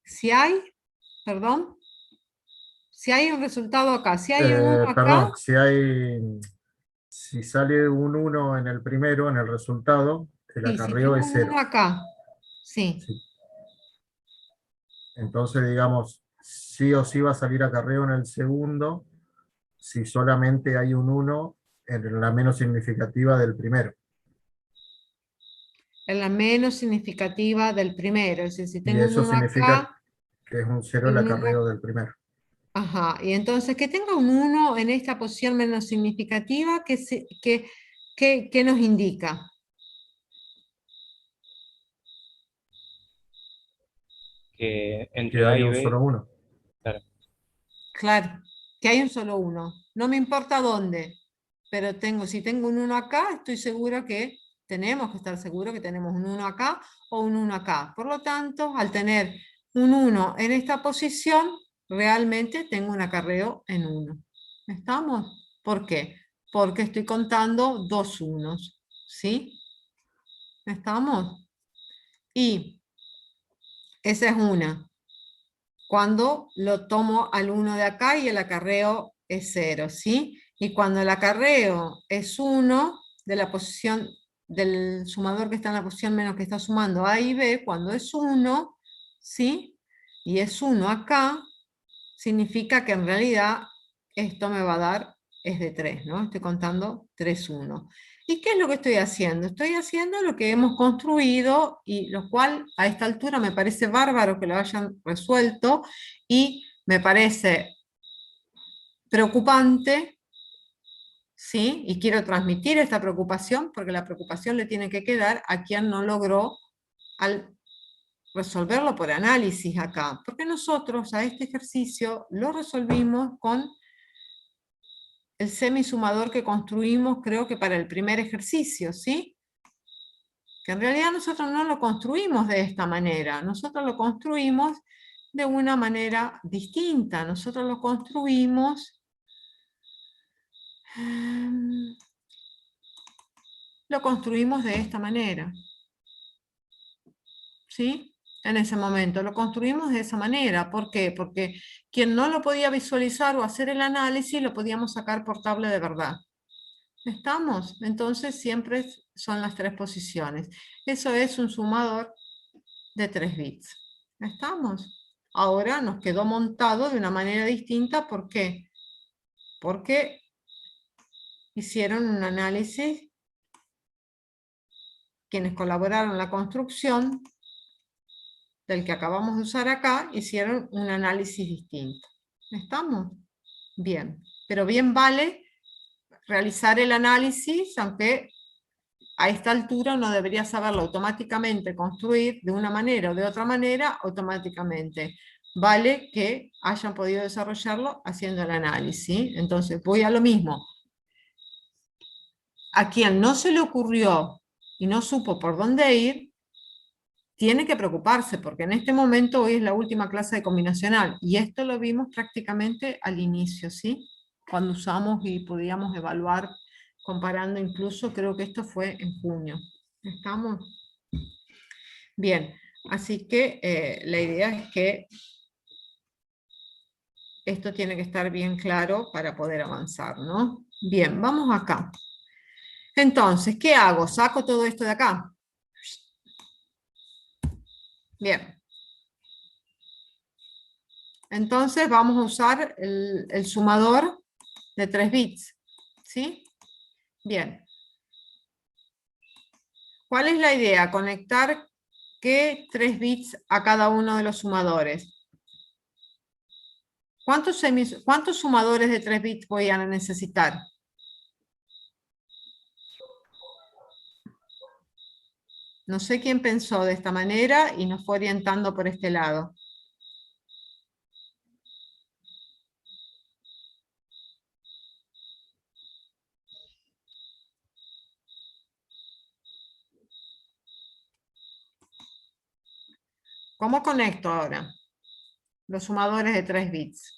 Si hay, perdón, si hay un resultado acá, si hay un 1 acá, Perdón, si sale un 1 en el primero, en el resultado, el sí, si acarreo tengo es un 1 0. acá, sí, Sí. Entonces, digamos, sí o sí va a salir acarreo en el segundo si solamente hay un 1 en la menos significativa del primero. es la menos significativa del primero, es decir, si Y tengo un eso 1 significa acá que es un 0 y el un 1 acarreo del primero. ajá, y entonces que tenga un 1 en esta posición menos significativa, ¿qué nos indica? Que entre Que A hay y un B, solo 1. claro, Claro, que hay un solo 1. No me importa dónde, pero si tengo un 1 acá, estoy segura que tenemos que estar seguros que tenemos un 1 acá o un 1 acá. Por lo tanto, al tener un 1 en esta posición, realmente tengo un acarreo en 1. ¿Estamos? ¿Por qué? Porque estoy contando dos unos, ¿sí? ¿Estamos? Y esa es una. Cuando lo tomo al 1 de acá y el acarreo es 0, ¿sí? Y cuando el acarreo es 1 de la posición del sumador que está en la posición menos que está sumando A y B, cuando es 1, ¿sí? Y es 1 acá, significa que en realidad esto me va a dar, es de 3, ¿no? Estoy contando 3, 1. ¿Y qué es lo que estoy haciendo? Estoy haciendo lo que hemos construido y lo cual a esta altura me parece bárbaro que lo hayan resuelto y me parece preocupante, ¿sí? Y quiero transmitir esta preocupación porque la preocupación le tiene que quedar a quien no logró al resolverlo por análisis acá, porque nosotros a este ejercicio lo resolvimos con el semisumador que construimos, creo que para el primer ejercicio, ¿sí? Que en realidad nosotros no lo construimos de esta manera, nosotros lo construimos de una manera distinta, nosotros lo construimos de esta manera, ¿sí? En ese momento lo construimos de esa manera. ¿Por qué? Porque quien no lo podía visualizar o hacer el análisis lo podíamos sacar por tabla de verdad. ¿Estamos? Entonces siempre son las tres posiciones. Eso es un sumador de 3 bits. ¿Estamos? Ahora nos quedó montado de una manera distinta. ¿Por qué? Porque hicieron un análisis, quienes colaboraron en la construcción del que acabamos de usar acá, hicieron un análisis distinto. ¿Estamos? Bien. Pero bien vale realizar el análisis, aunque a esta altura uno debería saberlo automáticamente, construir de una manera o de otra manera automáticamente. Vale que hayan podido desarrollarlo haciendo el análisis. Entonces voy a lo mismo. A quien no se le ocurrió y no supo por dónde ir, tiene que preocuparse, porque en este momento hoy es la última clase de combinacional, y esto lo vimos prácticamente al inicio, ¿sí? Cuando usamos y podíamos evaluar, comparando incluso, creo que esto fue en junio. ¿Estamos? Bien, así que la idea es que esto tiene que estar bien claro para poder avanzar, ¿no? Bien, vamos acá. Entonces, ¿qué hago? ¿Saco todo esto de acá? Bien. Entonces vamos a usar el sumador de 3 bits, ¿sí? Bien. ¿Cuál es la idea? Conectar ¿qué 3 bits a cada uno de los sumadores? ¿Cuántos sumadores de 3 bits voy a necesitar? No sé quién pensó de esta manera y nos fue orientando por este lado. ¿Cómo conecto ahora los sumadores de 3 bits?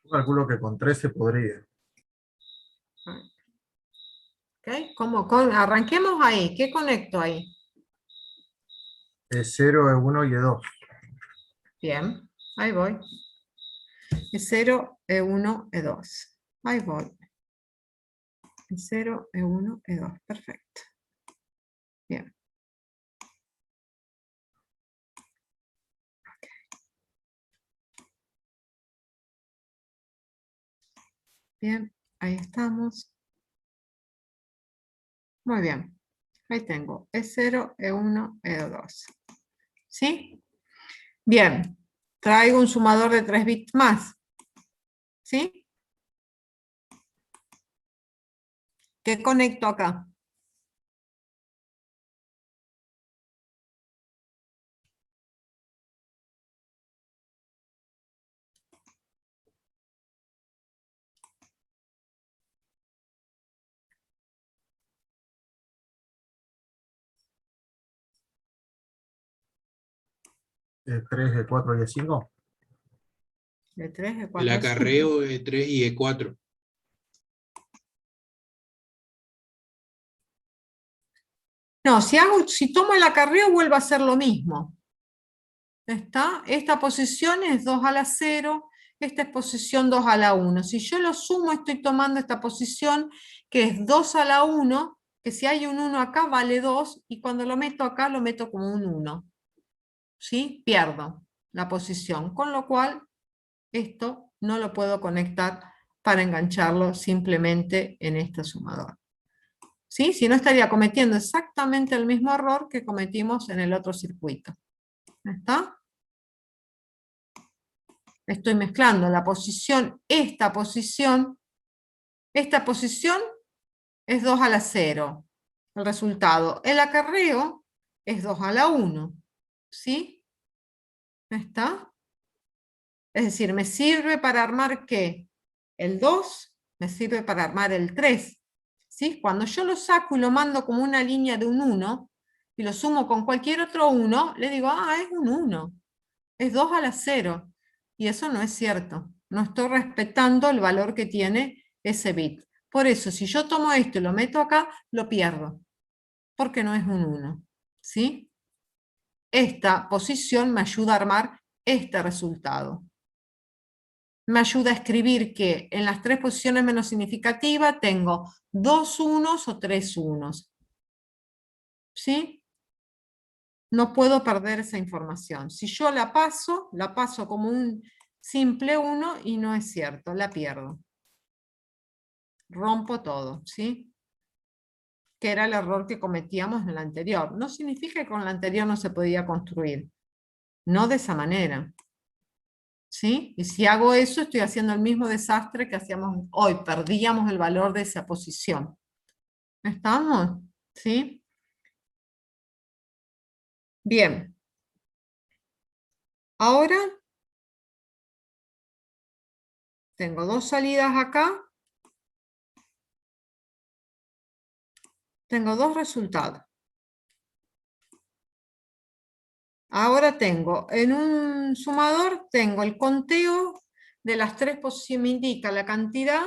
Yo calculo que con 3 se podría. ¿Ok? Arranquemos ahí. ¿Qué conecto ahí? E0, E1 y E2. Bien, ahí voy. E0, E1, E2. Ahí voy. E0, E1, E2. Perfecto. Bien. Bien, ahí estamos. Muy bien. Ahí tengo E0, E1, E2. ¿Sí? Bien. Traigo un sumador de 3 bits más. ¿Sí? ¿Qué conecto acá? E3, E4 y E5. De 3, de El 4, de 5. acarreo E3 y E4. No, si tomo el acarreo vuelvo a hacer lo mismo. ¿Está? Esta posición es 2 a la 0, esta es posición 2 a la 1. Si yo lo sumo, estoy tomando esta posición que es 2 a la 1, que si hay un 1 acá vale 2, y cuando lo meto acá lo meto como un 1. ¿Sí? Pierdo la posición, con lo cual esto no lo puedo conectar para engancharlo simplemente en este sumador. ¿Sí? Si no estaría cometiendo exactamente el mismo error que cometimos en el otro circuito. ¿Está? Estoy mezclando la posición, esta posición es 2 a la 0. El resultado, el acarreo es 2 a la 1. ¿Sí? ¿Está? Es decir, me sirve para armar ¿qué? El 2, me sirve para armar el 3. ¿Sí? Cuando yo lo saco y lo mando como una línea de un 1, y lo sumo con cualquier otro 1, le digo, es un 1. Es 2 a la 0. Y eso no es cierto. No estoy respetando el valor que tiene ese bit. Por eso, si yo tomo esto y lo meto acá, lo pierdo. Porque no es un 1. ¿Sí? Esta posición me ayuda a armar este resultado. Me ayuda a escribir que en las 3 posiciones menos significativas tengo 2 unos o 3 unos. ¿Sí? No puedo perder esa información. Si yo la paso como un simple 1 y no es cierto, la pierdo. Rompo todo, ¿sí? Que era el error que cometíamos en la anterior. No significa que con la anterior no se podía construir. No de esa manera. ¿Sí? Y si hago eso, estoy haciendo el mismo desastre que hacíamos hoy. Perdíamos el valor de esa posición. ¿Estamos? ¿Sí? Bien. Ahora tengo 2 salidas acá. Tengo 2 resultados. Ahora tengo, en un sumador, tengo el conteo de las 3 posiciones, me indica la cantidad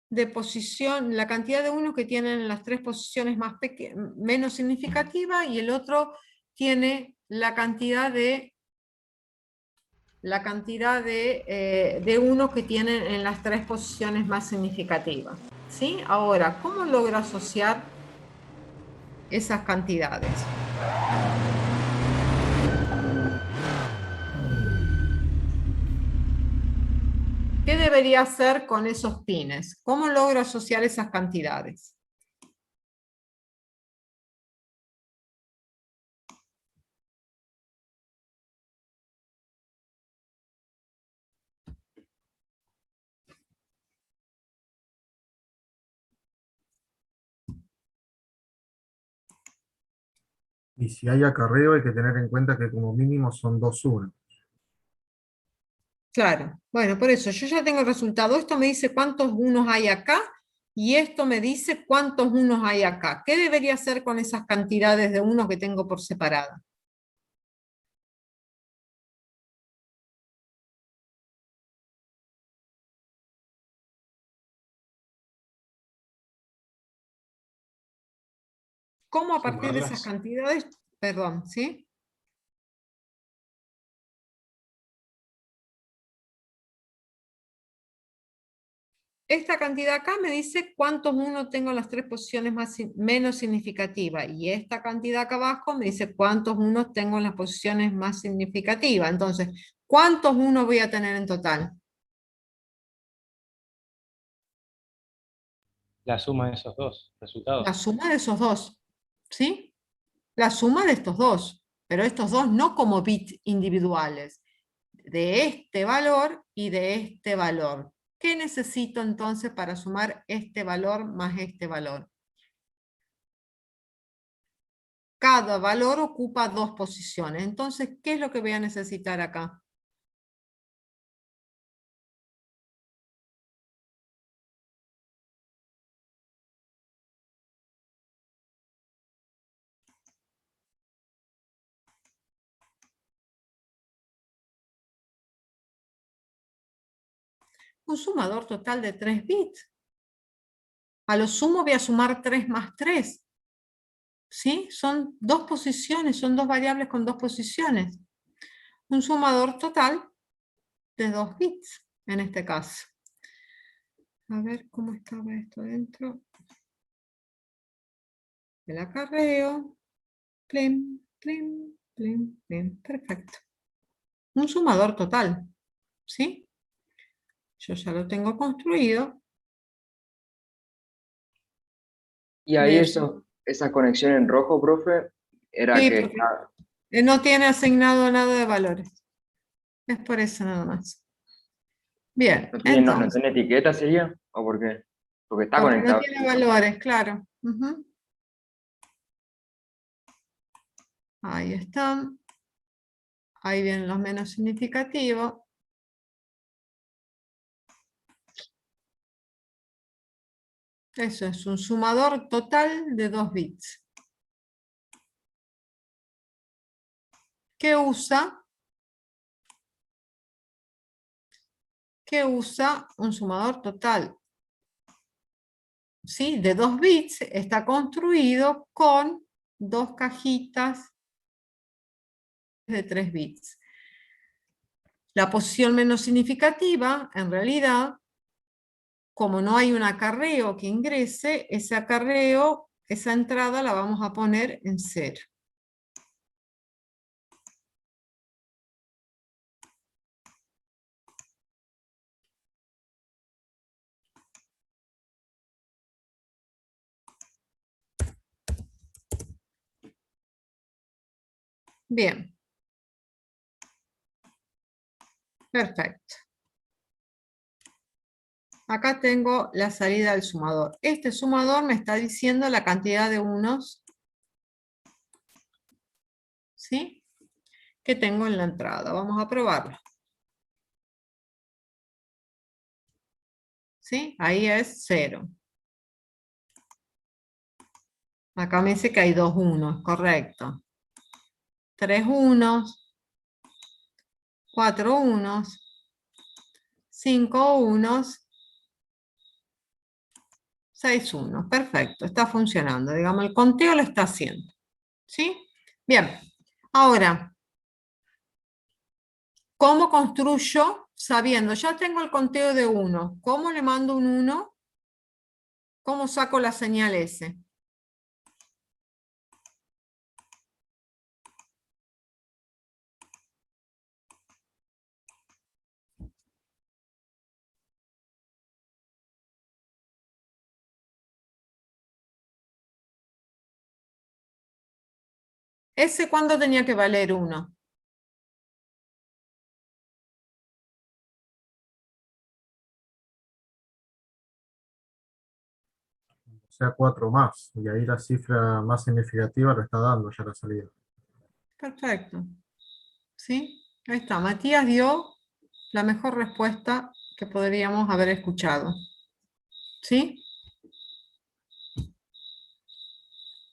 de posición, la cantidad de unos que tienen las 3 posiciones menos significativas, y el otro tiene la cantidad de unos que tienen en las 3 posiciones más significativas. ¿Sí? Ahora, ¿cómo logro asociar esas cantidades? ¿Qué debería hacer con esos pines? ¿Cómo logro asociar esas cantidades? Y si hay acarreo, hay que tener en cuenta que como mínimo son 2 unos. Claro, bueno, por eso yo ya tengo el resultado. Esto me dice cuántos unos hay acá y esto me dice cuántos unos hay acá. ¿Qué debería hacer con esas cantidades de unos que tengo por separado? ¿Cómo a partir de esas Sumarlas. cantidades, perdón, ¿sí? Esta cantidad acá me dice cuántos unos tengo en las tres posiciones menos significativas. Y esta cantidad acá abajo me dice cuántos unos tengo en las posiciones más significativas. Entonces, ¿cuántos unos voy a tener en total? La suma de esos dos La resultados. suma de esos dos, ¿sí? La suma de estos dos, pero estos dos no como bits individuales, de este valor y de este valor. ¿Qué necesito entonces para sumar este valor más este valor? Cada valor ocupa dos posiciones. Entonces, ¿qué es lo que voy a necesitar acá? Un sumador total de 3 bits. A lo sumo voy a sumar 3 más 3. ¿Sí? Son dos posiciones, son dos variables con dos posiciones. Un sumador total de 2 bits, en este caso. A ver cómo estaba esto dentro. El acarreo. Plim, plim, plim, plim. Perfecto. Un sumador total. ¿Sí? Yo ya lo tengo construido. Y ahí De esa conexión en rojo, profe, era Sí, que porque no tiene asignado nada de valores. Es por eso nada más. Bien, no entonces, tiene etiqueta, ¿sería? ¿O por qué? Porque está porque no conectado. tiene valores, claro. Ujú. Ahí están. Ahí vienen los menos significativos. Eso es un sumador total de 2 bits. ¿Qué usa? ¿Qué usa un sumador total? ¿Sí? De 2 bits está construido con dos cajitas de 3 bits. La posición menos significativa, en realidad, como no hay un acarreo que ingrese, ese acarreo, esa entrada la vamos a poner en 0. Bien. Perfecto. Acá tengo la salida del sumador. Este sumador me está diciendo la cantidad de unos, ¿sí?, que tengo en la entrada. Vamos a probarlo. ¿Sí? Ahí es 0. Acá me dice que hay 2 unos, correcto. 3 unos, 4 unos, 5 unos, 6 unos. Perfecto, está funcionando. Digamos, el conteo lo está haciendo. ¿Sí? Bien. Ahora, ¿cómo construyo? Sabiendo, ya tengo el conteo de 1. ¿Cómo le mando un 1? ¿Cómo saco la señal S? ¿S cuándo tenía que valer 1? O sea, 4 más. Y ahí la cifra más significativa lo está dando ya la salida. Perfecto. ¿Sí? Ahí está. Matías dio la mejor respuesta que podríamos haber escuchado. ¿Sí?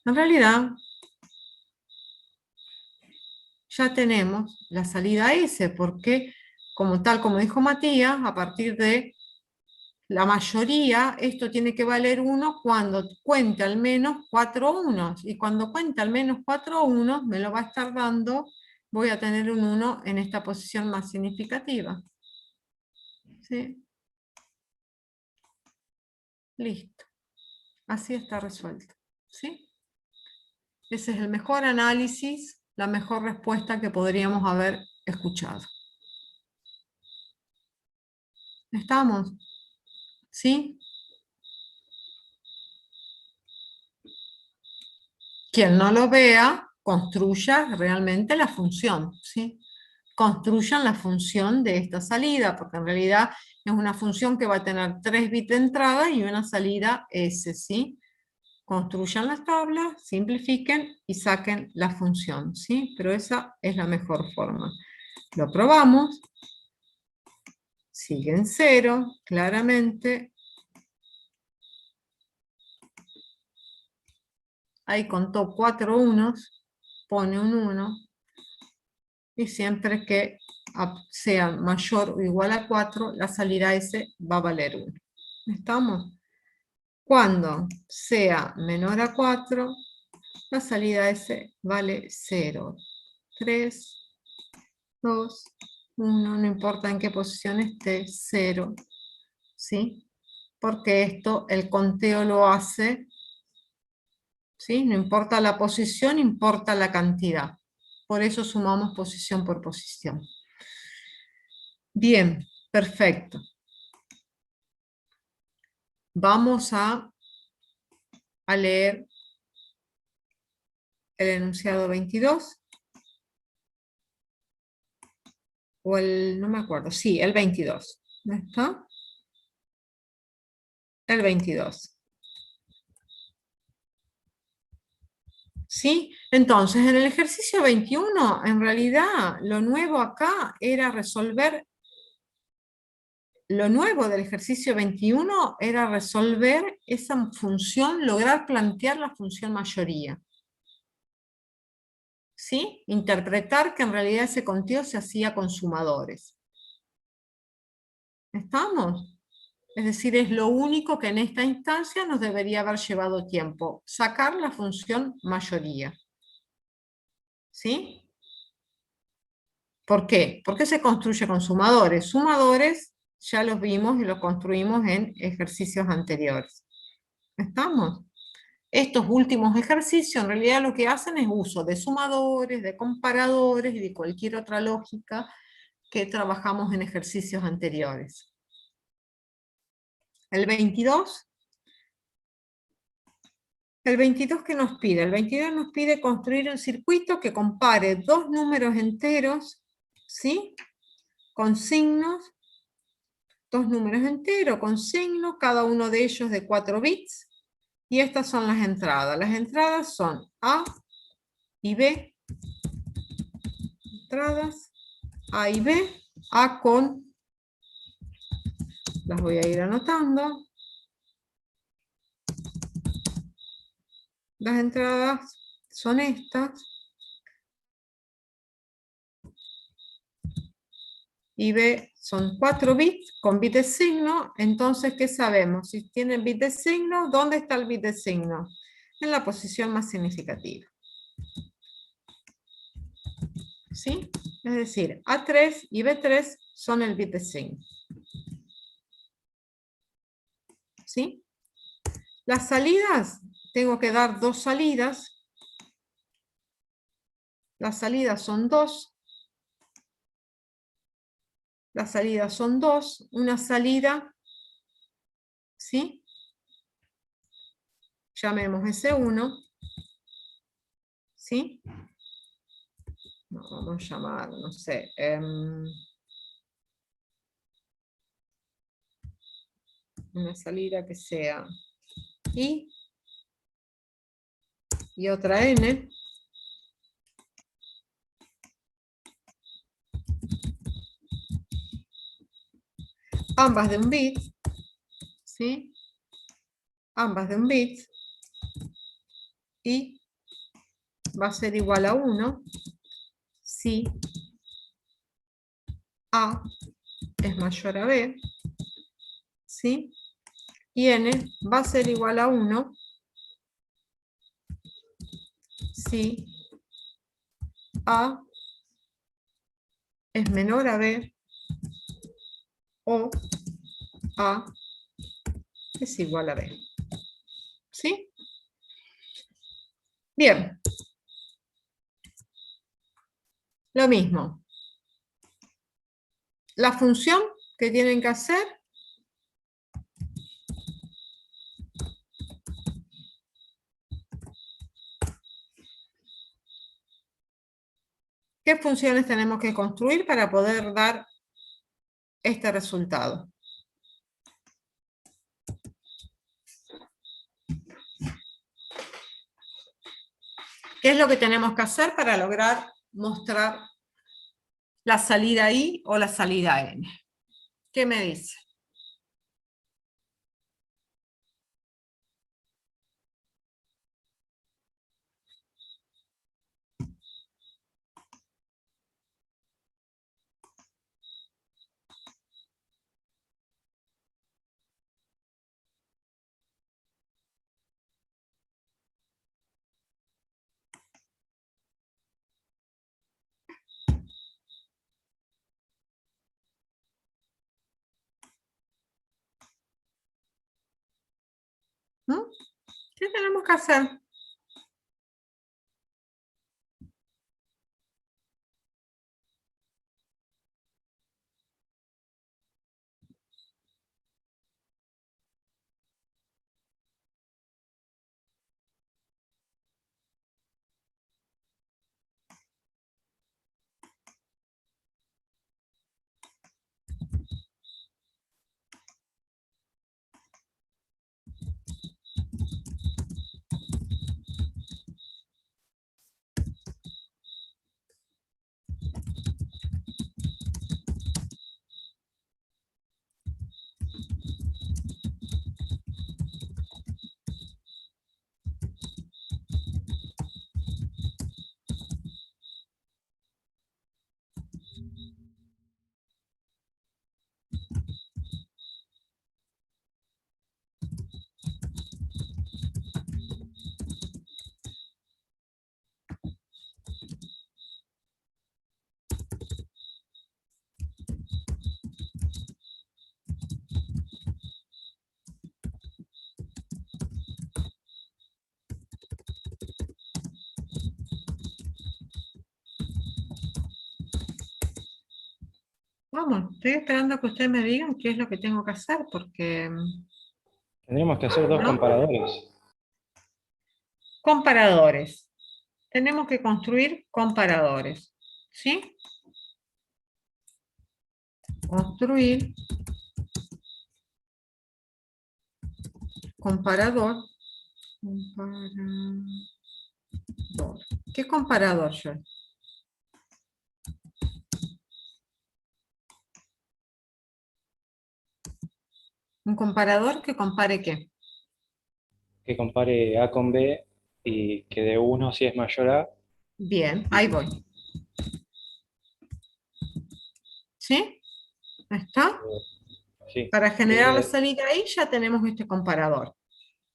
En realidad, ya tenemos la salida S, porque como tal como dijo Matías, a partir de la mayoría, esto tiene que valer 1 cuando cuente al menos 4 unos. Y cuando cuente al menos 4 unos, me lo va a estar dando, voy a tener un 1 en esta posición más significativa. ¿Sí? Listo. Así está resuelto. ¿Sí? Ese es el mejor análisis, la mejor respuesta que podríamos haber escuchado. ¿Estamos? ¿Sí? Quien no lo vea, construya realmente la función, ¿sí? Construyan la función de esta salida, porque en realidad es una función que va a tener 3 bits de entrada y una salida S, ¿sí? Construyan las tablas, simplifiquen y saquen la función, ¿sí? Pero esa es la mejor forma. Lo probamos. Sigue en 0, claramente. Ahí contó 4 unos, pone un 1. Y siempre que sea mayor o igual a 4, la salida S va a valer 1. ¿Estamos? Cuando sea menor a 4, la salida S vale 0, 3, 2, 1, no importa en qué posición esté, 0. ¿Sí? Porque esto, el conteo lo hace, ¿sí? No importa la posición, importa la cantidad. Por eso sumamos posición por posición. Bien, perfecto. Vamos a leer el enunciado 22. O no me acuerdo, sí, el 22. ¿No está? El 22. ¿Sí? Entonces, en el ejercicio 21, en realidad, lo nuevo acá era resolver. Lo nuevo del ejercicio 21 era resolver esa función, lograr plantear la función mayoría. ¿Sí? Interpretar que en realidad ese conteo se hacía con sumadores. ¿Estamos? Es decir, es lo único que en esta instancia nos debería haber llevado tiempo. Sacar la función mayoría. ¿Sí? ¿Por qué? ¿Por qué se construye con sumadores? Sumadores ya los vimos y los construimos en ejercicios anteriores. ¿Estamos? Estos últimos ejercicios en realidad lo que hacen es uso de sumadores, de comparadores y de cualquier otra lógica que trabajamos en ejercicios anteriores. El 22. El 22, ¿qué nos pide? El 22 nos pide construir un circuito que compare dos números enteros, ¿sí? Con signos, dos números enteros con signos, cada uno de ellos de 4 bits. Y estas son las entradas. Las entradas son A y B. Entradas A y B. A con, las voy a ir anotando. Las entradas son estas. Y B son 4 bits con bit de signo. Entonces, ¿qué sabemos? Si tienen bit de signo, ¿dónde está el bit de signo? En la posición más significativa. ¿Sí? Es decir, A3 y B3 son el bit de signo. ¿Sí? Las salidas, tengo que dar dos salidas. Las salidas son 2. Las salidas son 2. Una salida, ¿sí? Llamemos S1. ¿Sí? No, vamos a llamar, no sé. Una salida que sea I y otra N. Ambas de un bit. ¿Sí? Ambas de un bit. Y va a ser igual a 1 si A es mayor a B, ¿sí? Y n va a ser igual a 1 si A es menor a B o A es igual a B. ¿Sí? Bien. Lo mismo. La función que tienen que hacer ¿qué funciones tenemos que construir para poder dar este resultado? ¿Qué es lo que tenemos que hacer para lograr mostrar la salida I o la salida N? ¿Qué me dice? ¿Mm? ¿Qué tenemos que hacer? Vamos, estoy esperando que ustedes me digan qué es lo que tengo que hacer, porque... Tendríamos que hacer dos ¿no? comparadores. Comparadores. Tenemos que construir comparadores. ¿Sí? Construir comparador. Comparador. ¿Qué comparador, yo? ¿Un comparador que compare qué? Que compare A con B y que de 1 si es mayor a. Bien, ahí voy. ¿Sí? ¿Está? Sí. Para Y generar la salida ahí ya tenemos este comparador.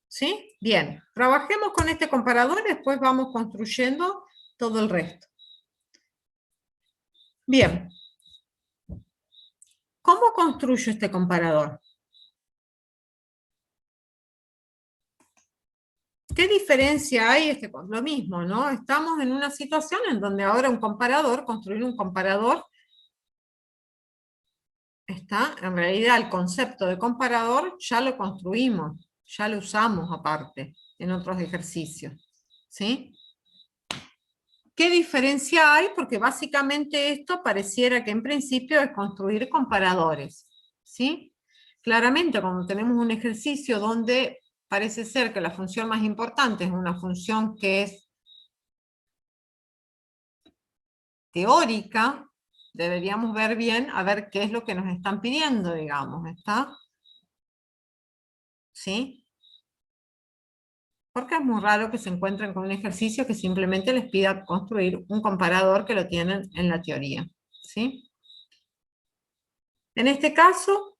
¿Sí? Bien, trabajemos con este comparador y después vamos construyendo todo el resto. Bien. ¿Cómo construyo este comparador? ¿Qué diferencia hay? Lo mismo, ¿no? Estamos en una situación en donde ahora un comparador, construir un comparador, en realidad el concepto de comparador ya lo construimos, ya lo usamos aparte en otros ejercicios. ¿Sí? ¿Qué diferencia hay? Porque básicamente esto pareciera que en principio es construir comparadores. ¿Sí? Claramente cuando tenemos un ejercicio donde parece ser que la función más importante es una función que es teórica, deberíamos ver bien a ver qué es lo que nos están pidiendo, digamos, ¿está? ¿Sí? Porque es muy raro que se encuentren con un ejercicio que simplemente les pida construir un comparador que lo tienen en la teoría, ¿sí? En este caso,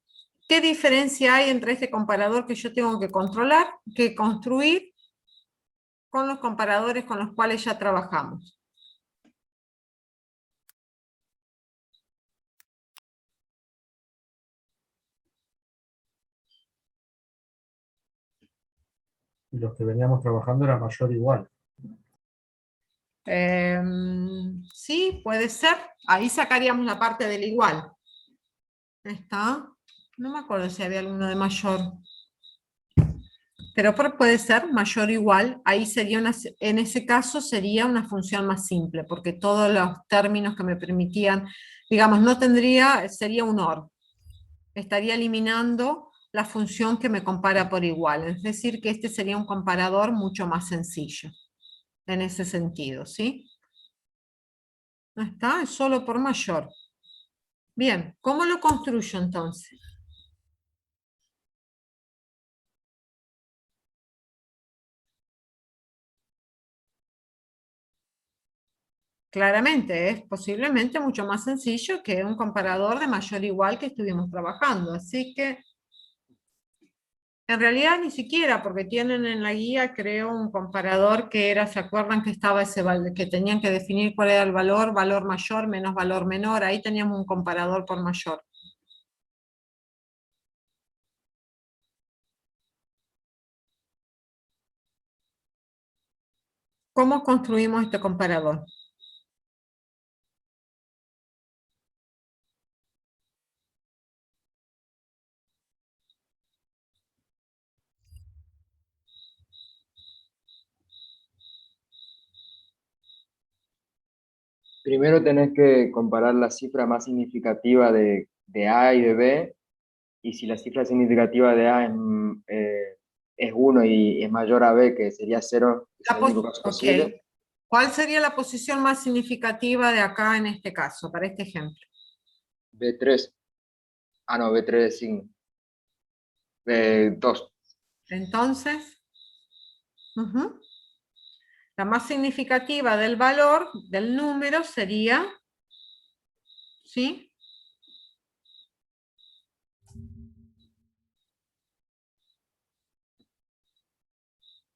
¿Qué diferencia hay entre este comparador que yo tengo que controlar, que construir, con los comparadores con los cuales ya trabajamos? Y los que veníamos trabajando era mayor o igual. Sí, puede ser. Ahí sacaríamos la parte del igual. ¿Está? No me acuerdo si había alguno de mayor. Pero puede ser mayor o igual. Ahí sería en ese caso sería una función más simple, porque todos los términos que me permitían, digamos, no tendría, sería un OR. Estaría eliminando la función que me compara por igual. Es decir, que este sería un comparador mucho más sencillo. En ese sentido, ¿sí? ¿No está? Es solo por mayor. Bien, ¿cómo lo construyo entonces? Claramente es posiblemente mucho más sencillo que un comparador de mayor igual que estuvimos trabajando. Así que, en realidad ni siquiera, porque tienen en la guía, creo, un comparador que era, ¿se acuerdan que estaba ese que tenían que definir cuál era el valor, valor mayor, menos valor menor? Ahí teníamos un comparador por mayor. ¿Cómo construimos este comparador? Primero tenés que comparar la cifra más significativa de A y de B, y si la cifra significativa de A es 1 y es mayor a B, que sería 0, que es el único caso posible. Ok. ¿Cuál sería la posición más significativa de acá en este caso, para este ejemplo? B3. Ah, no, B3 de signo. B2. Entonces, la más significativa del valor, del número, sería, ¿sí?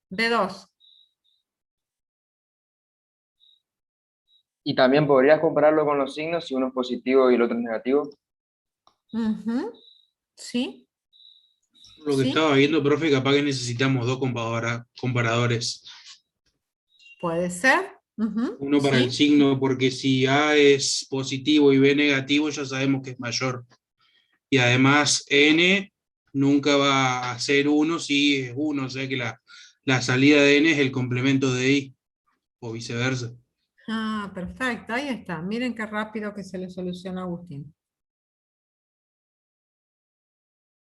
B2. Y también podrías compararlo con los signos si uno es positivo y el otro es negativo. Sí. Lo que Sí. estaba viendo, profe, capaz que necesitamos dos comparadores. Puede ser. Uno para el Sí. signo, porque si A es positivo y B negativo, ya sabemos que es mayor. Y además N nunca va a ser 1 si es 1, o sea que la salida de N es el complemento de I, o viceversa. Ah, perfecto. Ahí está. Miren qué rápido que se le soluciona a Agustín.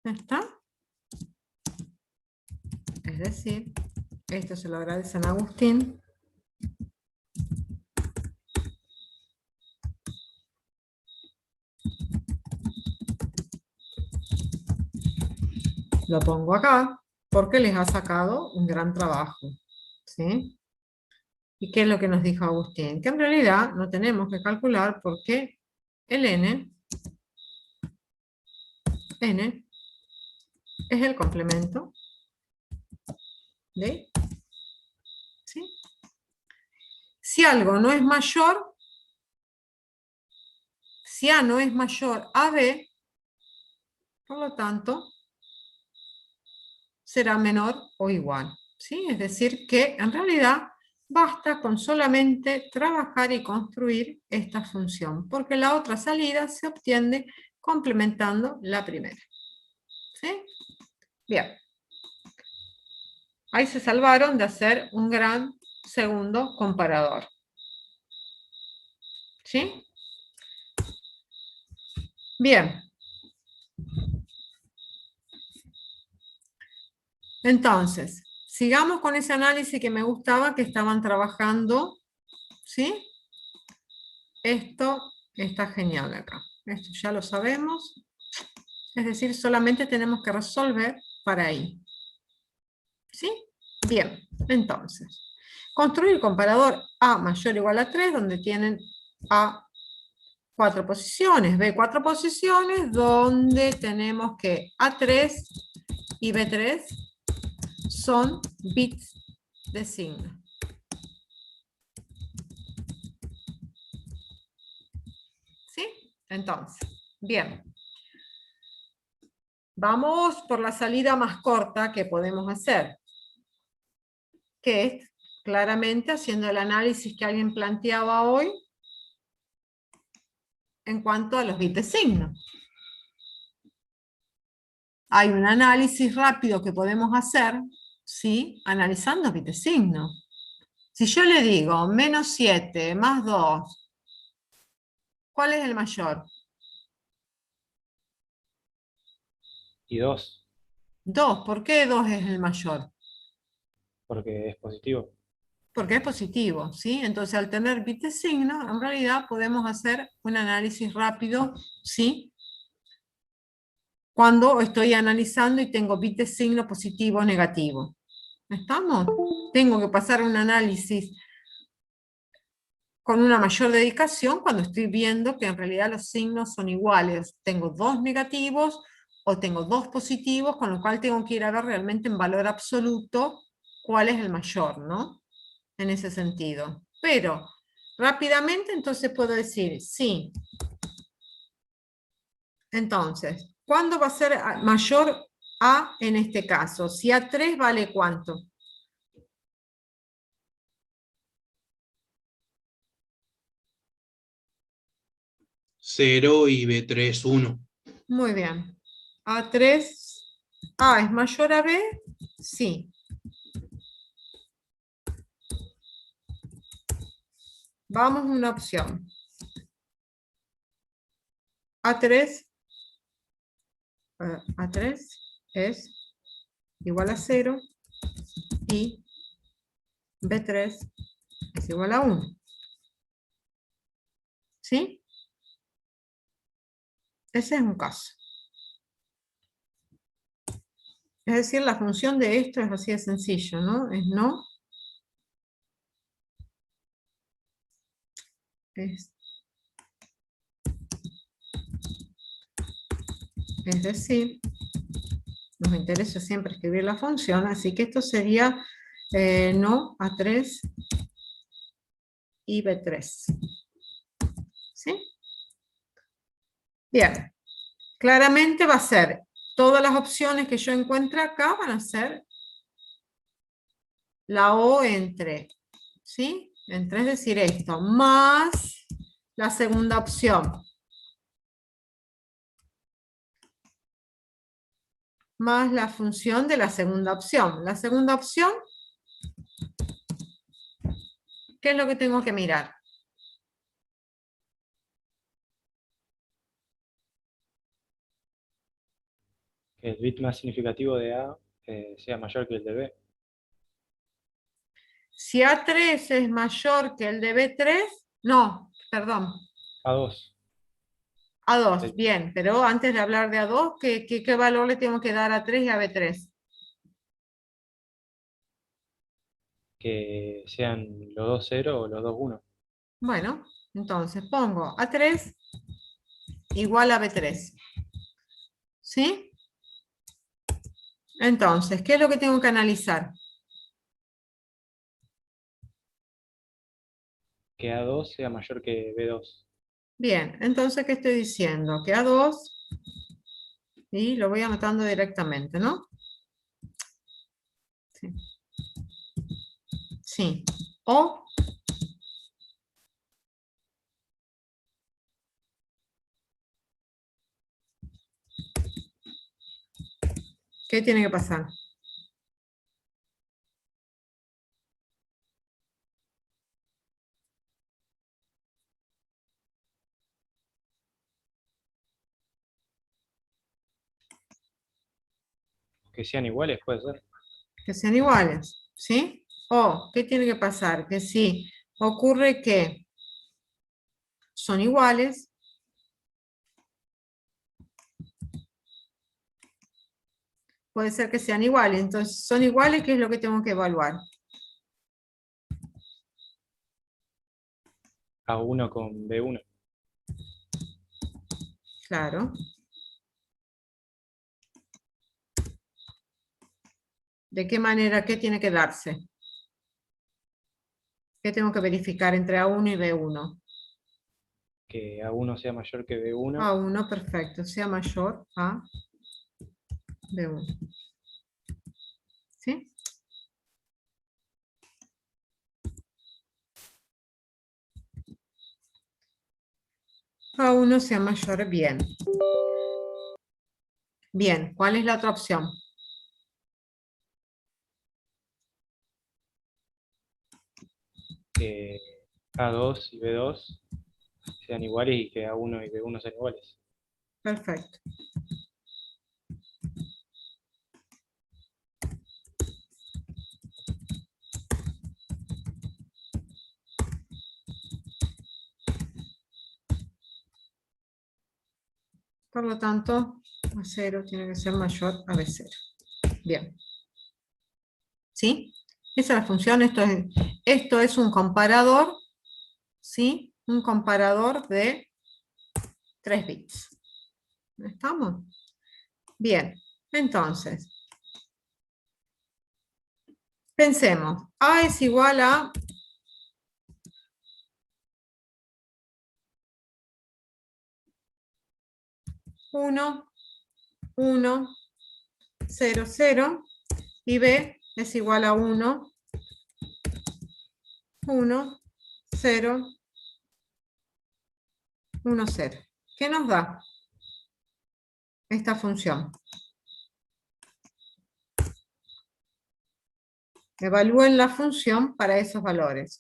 ¿Está? Es decir, esto se lo agradecen a Agustín. Lo pongo acá porque les ha sacado un gran trabajo. ¿Sí? ¿Y qué es lo que nos dijo Agustín? Que en realidad no tenemos que calcular porque el n es el complemento de, ¿sí? Si algo no es mayor, si A no es mayor a B, por lo tanto, será menor o igual. ¿Sí? Es decir, que en realidad basta con solamente trabajar y construir esta función, porque la otra salida se obtiene complementando la primera. ¿Sí? Bien. Ahí se salvaron de hacer un gran segundo comparador. ¿Sí? Bien. Entonces, sigamos con ese análisis que me gustaba, que estaban trabajando. ¿Sí? Esto está genial acá. Esto ya lo sabemos. Es decir, solamente tenemos que resolver para ahí. ¿Sí? Bien, entonces. Construir comparador A mayor o igual a 3, donde tienen A 4 posiciones. B 4 posiciones donde tenemos que A3 y B3 son bits de signo. ¿Sí? Entonces, bien. Vamos por la salida más corta que podemos hacer, que es claramente haciendo el análisis que alguien planteaba hoy en cuanto a los bits de signo. Hay un análisis rápido que podemos hacer, ¿sí? Analizando bits de signo. Si yo le digo menos 7 más 2, ¿cuál es el mayor? Y 2, 2. ¿Por qué 2 es el mayor? porque es positivo. Porque es positivo, ¿sí? Entonces, al tener bits de signo, en realidad podemos hacer un análisis rápido, ¿sí? Cuando estoy analizando y tengo bits de signo positivo o negativo. ¿Estamos? Tengo que pasar un análisis con una mayor dedicación cuando estoy viendo que en realidad los signos son iguales. Tengo 2 negativos o tengo 2 positivos, con lo cual tengo que ir a ver realmente en valor absoluto cuál es el mayor, ¿no? En ese sentido. Pero rápidamente entonces puedo decir, sí. Entonces, ¿cuándo va a ser mayor A en este caso? Si A3 vale ¿cuánto? Cero y B3, 1. Muy bien. A3, A es mayor a B, sí. Vamos a una opción. A3 es igual a 0 y B3 es igual a 1. ¿Sí? Ese es un caso. Es decir, la función de esto es así de sencillo, ¿no? Es no. Es decir, nos interesa siempre escribir la función, así que esto sería no A3 y B3. ¿Sí? Bien. Claramente va a ser, todas las opciones que yo encuentre acá van a ser la O entre, ¿sí? Entre, es decir, esto, más la segunda opción. Más la función de la segunda opción. La segunda opción, ¿qué es lo que tengo que mirar? Que el bit más significativo de A sea mayor que el de B. Si A3 es mayor que el de B3, no, perdón, A2. A2, Sí. bien, pero antes de hablar de A2, ¿qué valor le tengo que dar a A3 y a B3? Que sean los dos 0 o los dos 1. Bueno, entonces pongo A3 igual a B3. ¿Sí? Entonces, ¿qué es lo que tengo que analizar? Que A2 sea mayor que B2. Bien, entonces, ¿qué estoy diciendo? Que A2, y lo voy anotando directamente, ¿no? Sí. Sí. O ¿qué tiene que pasar? Que sean iguales, puede ser. Que sean iguales, ¿sí? O, ¿qué tiene que pasar? Que si ocurre que son iguales, puede ser que sean iguales. Entonces, son iguales, ¿qué es lo que tengo que evaluar? A1 con B1. Claro. ¿De qué manera? ¿Qué tiene que darse? ¿Qué tengo que verificar entre A1 y B1? Que A1 sea mayor que B1. A1, perfecto, sea mayor a B1. ¿Sí? A1 sea mayor, bien. Bien, ¿cuál es la otra opción? Que A2 y B2 sean iguales y que A1 y B1 sean iguales. Perfecto. Por lo tanto, A0 tiene que ser mayor a B0. Bien. ¿Sí? Esa es la función. Esto es un comparador, ¿sí? Un comparador de 3 bits. ¿Estamos? Bien. Entonces, pensemos. A es igual a 1, 1, 0, 0. Y B es igual a 1, 1, 0, 1, 0. ¿Qué nos da esta función? Evalúen la función para esos valores.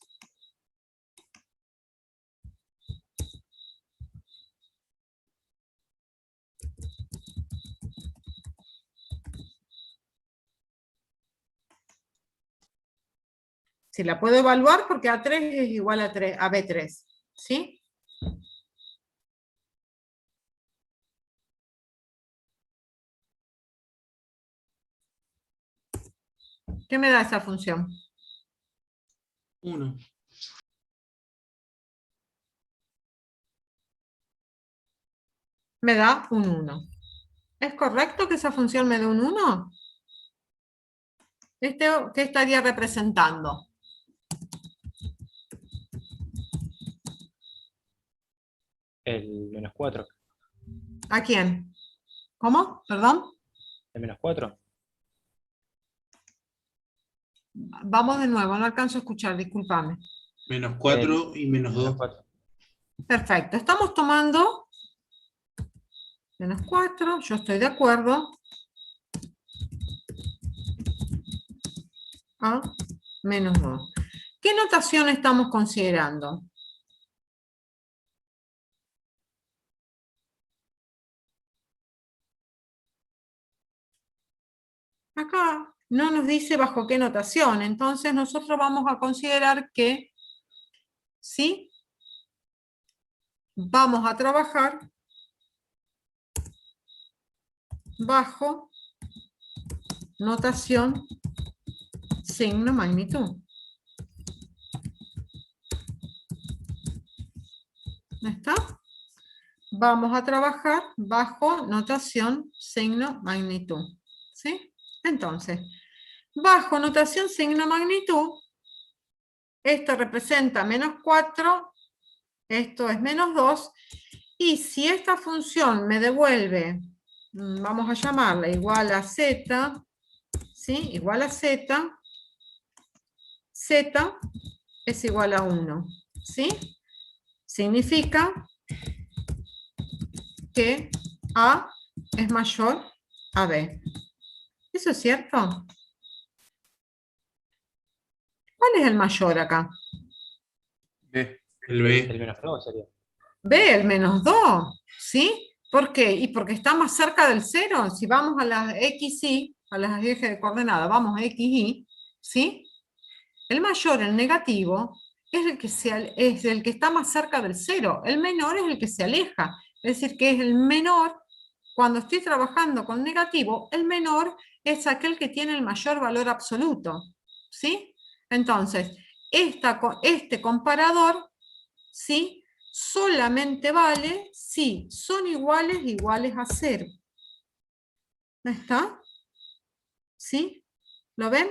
Si la puedo evaluar porque A3 es igual a B3, ¿sí? ¿Qué me da esa función? 1. Me da un 1. ¿Es correcto que esa función me dé un 1? ¿Qué estaría representando? El menos 4. ¿A quién? ¿Cómo? ¿Perdón? El menos 4. Vamos de nuevo, no alcanzo a escuchar, discúlpame. Menos 4 y menos 2. 4. Perfecto, estamos tomando menos 4, yo estoy de acuerdo. A menos 2. ¿Qué notación estamos considerando? Acá no nos dice bajo qué notación, entonces nosotros vamos a considerar que sí, vamos a trabajar bajo notación signo magnitud. ¿Está? Vamos a trabajar bajo notación signo magnitud. ¿Sí? Entonces, bajo notación signo magnitud, esto representa menos 4, esto es menos 2, y si esta función me devuelve, vamos a llamarla igual a z, ¿sí? Igual a z, z es igual a 1, ¿sí? Significa que A es mayor a B. ¿Eso es cierto? ¿Cuál es el mayor acá? B. El B. El menos 2 sería. B, el menos 2, ¿sí? ¿Por qué? Y porque está más cerca del 0. Si vamos a las X, Y, a las ejes de coordenada, vamos a X, Y, ¿sí? El mayor, el negativo, es el que está más cerca del 0. El menor es el que se aleja. Es decir, que es el menor, cuando estoy trabajando con negativo, el menor es aquel que tiene el mayor valor absoluto, ¿sí? Entonces, este comparador, ¿sí? solamente vale si son iguales a 0. ¿No está? ¿Sí? ¿Lo ven?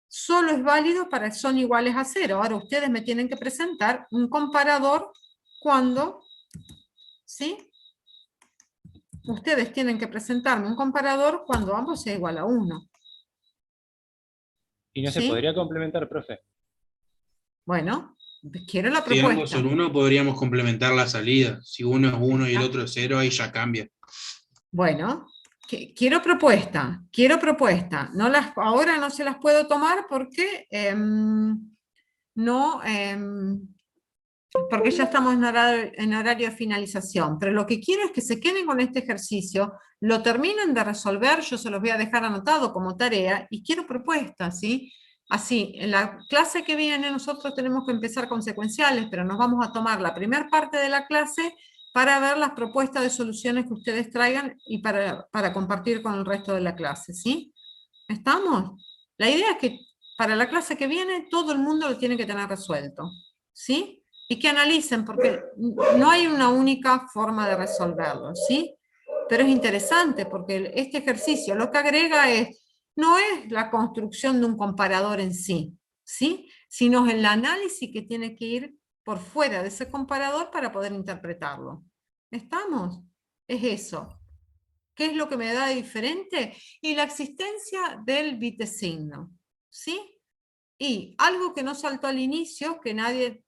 Solo es válido para que son iguales a 0. Ahora ustedes me tienen que presentar un comparador cuando, ¿sí? Ustedes tienen que presentarme un comparador cuando ambos sea igual a 1. ¿Y no se ¿Sí? podría complementar, profe? Bueno, quiero la Si ambos propuesta. son 1, podríamos complementar la salida. Si uno es 1 y el otro es 0, ahí ya cambia. Bueno, quiero propuesta. No ahora no se las puedo tomar porque porque ya estamos en horario de finalización, pero lo que quiero es que se queden con este ejercicio, lo terminen de resolver, yo se los voy a dejar anotado como tarea, y quiero propuestas, ¿sí? Así, en la clase que viene nosotros tenemos que empezar con secuenciales, pero nos vamos a tomar la primera parte de la clase para ver las propuestas de soluciones que ustedes traigan y para compartir con el resto de la clase, ¿sí? ¿Estamos? La idea es que para la clase que viene todo el mundo lo tiene que tener resuelto, ¿sí? Y que analicen, porque no hay una única forma de resolverlo, ¿sí? Pero es interesante porque este ejercicio lo que agrega no es la construcción de un comparador en sí, ¿sí? Sino el análisis que tiene que ir por fuera de ese comparador para poder interpretarlo. ¿Estamos? Es eso. ¿Qué es lo que me da de diferente? Y la existencia del bitesigno, ¿sí? Y algo que no saltó al inicio, que nadie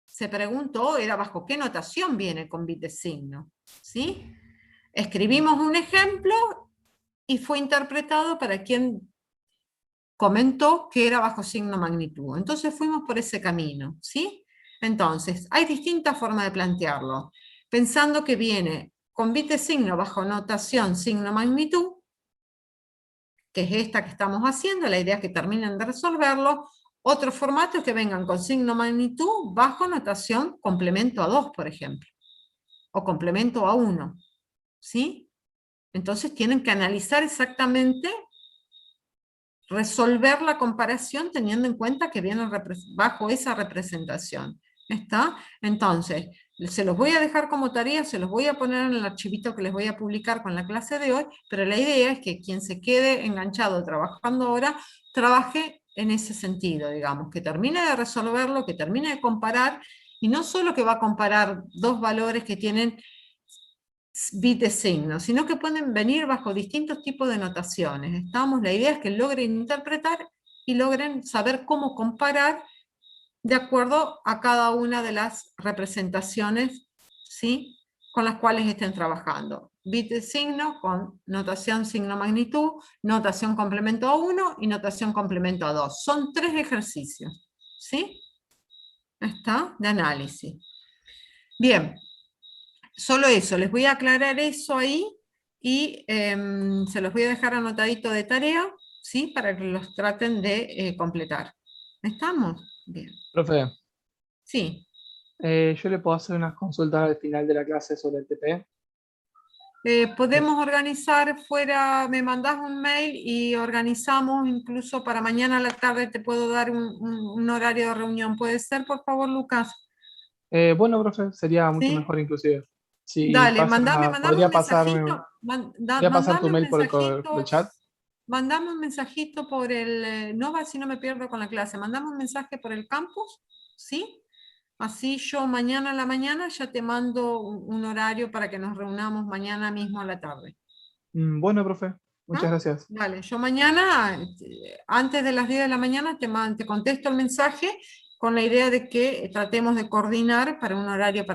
se preguntó, era bajo qué notación viene con bitesigno, ¿sí? Escribimos un ejemplo y fue interpretado para quien comentó que era bajo signo magnitud. Entonces fuimos por ese camino, ¿sí? Entonces, hay distintas formas de plantearlo. Pensando que viene con bitesigno bajo notación signo magnitud, que es esta que estamos haciendo, la idea es que terminen de resolverlo. Otro formato es que vengan con signo magnitud bajo notación complemento a 2, por ejemplo, o complemento a 1, ¿sí? Entonces tienen que analizar exactamente, resolver la comparación teniendo en cuenta que vienen bajo esa representación. ¿Está? Entonces, se los voy a dejar como tarea, se los voy a poner en el archivito que les voy a publicar con la clase de hoy, pero la idea es que quien se quede enganchado trabajando ahora, trabaje en ese sentido, digamos, que termine de resolverlo, que termine de comparar, y no solo que va a comparar dos valores que tienen bitesigno, sino que pueden venir bajo distintos tipos de notaciones. La idea es que logren interpretar y logren saber cómo comparar de acuerdo a cada una de las representaciones, ¿sí?, con las cuales estén trabajando. Bitesigno con notación signo magnitud, notación complemento a 1 y notación complemento a 2. Son 3 ejercicios, ¿sí? ¿Está? De análisis. Bien, solo eso, les voy a aclarar eso ahí y se los voy a dejar anotadito de tarea, ¿sí?, para que los traten de completar. ¿Estamos? Bien. Profe, Sí. yo le puedo hacer unas consultas al final de la clase sobre el TP. Podemos organizar fuera, me mandás un mail y organizamos incluso para mañana a la tarde, te puedo dar un horario de reunión. ¿Puede ser, por favor, Lucas? Bueno, profe, sería mucho ¿Sí? mejor inclusive. Si Dale, mandame podría un mensajito. podría pasar tu Mandame un mail por el mensajito. chat. Mandame un mensajito por el, no va si no me pierdo con la clase, mandame un mensaje por el campus, ¿sí? Así yo mañana a la mañana ya te mando un horario para que nos reunamos mañana mismo a la tarde. Bueno, profe, muchas ¿Ah? gracias. Vale, yo mañana, antes de las 10 de la mañana, te contesto el mensaje con la idea de que tratemos de coordinar para un horario para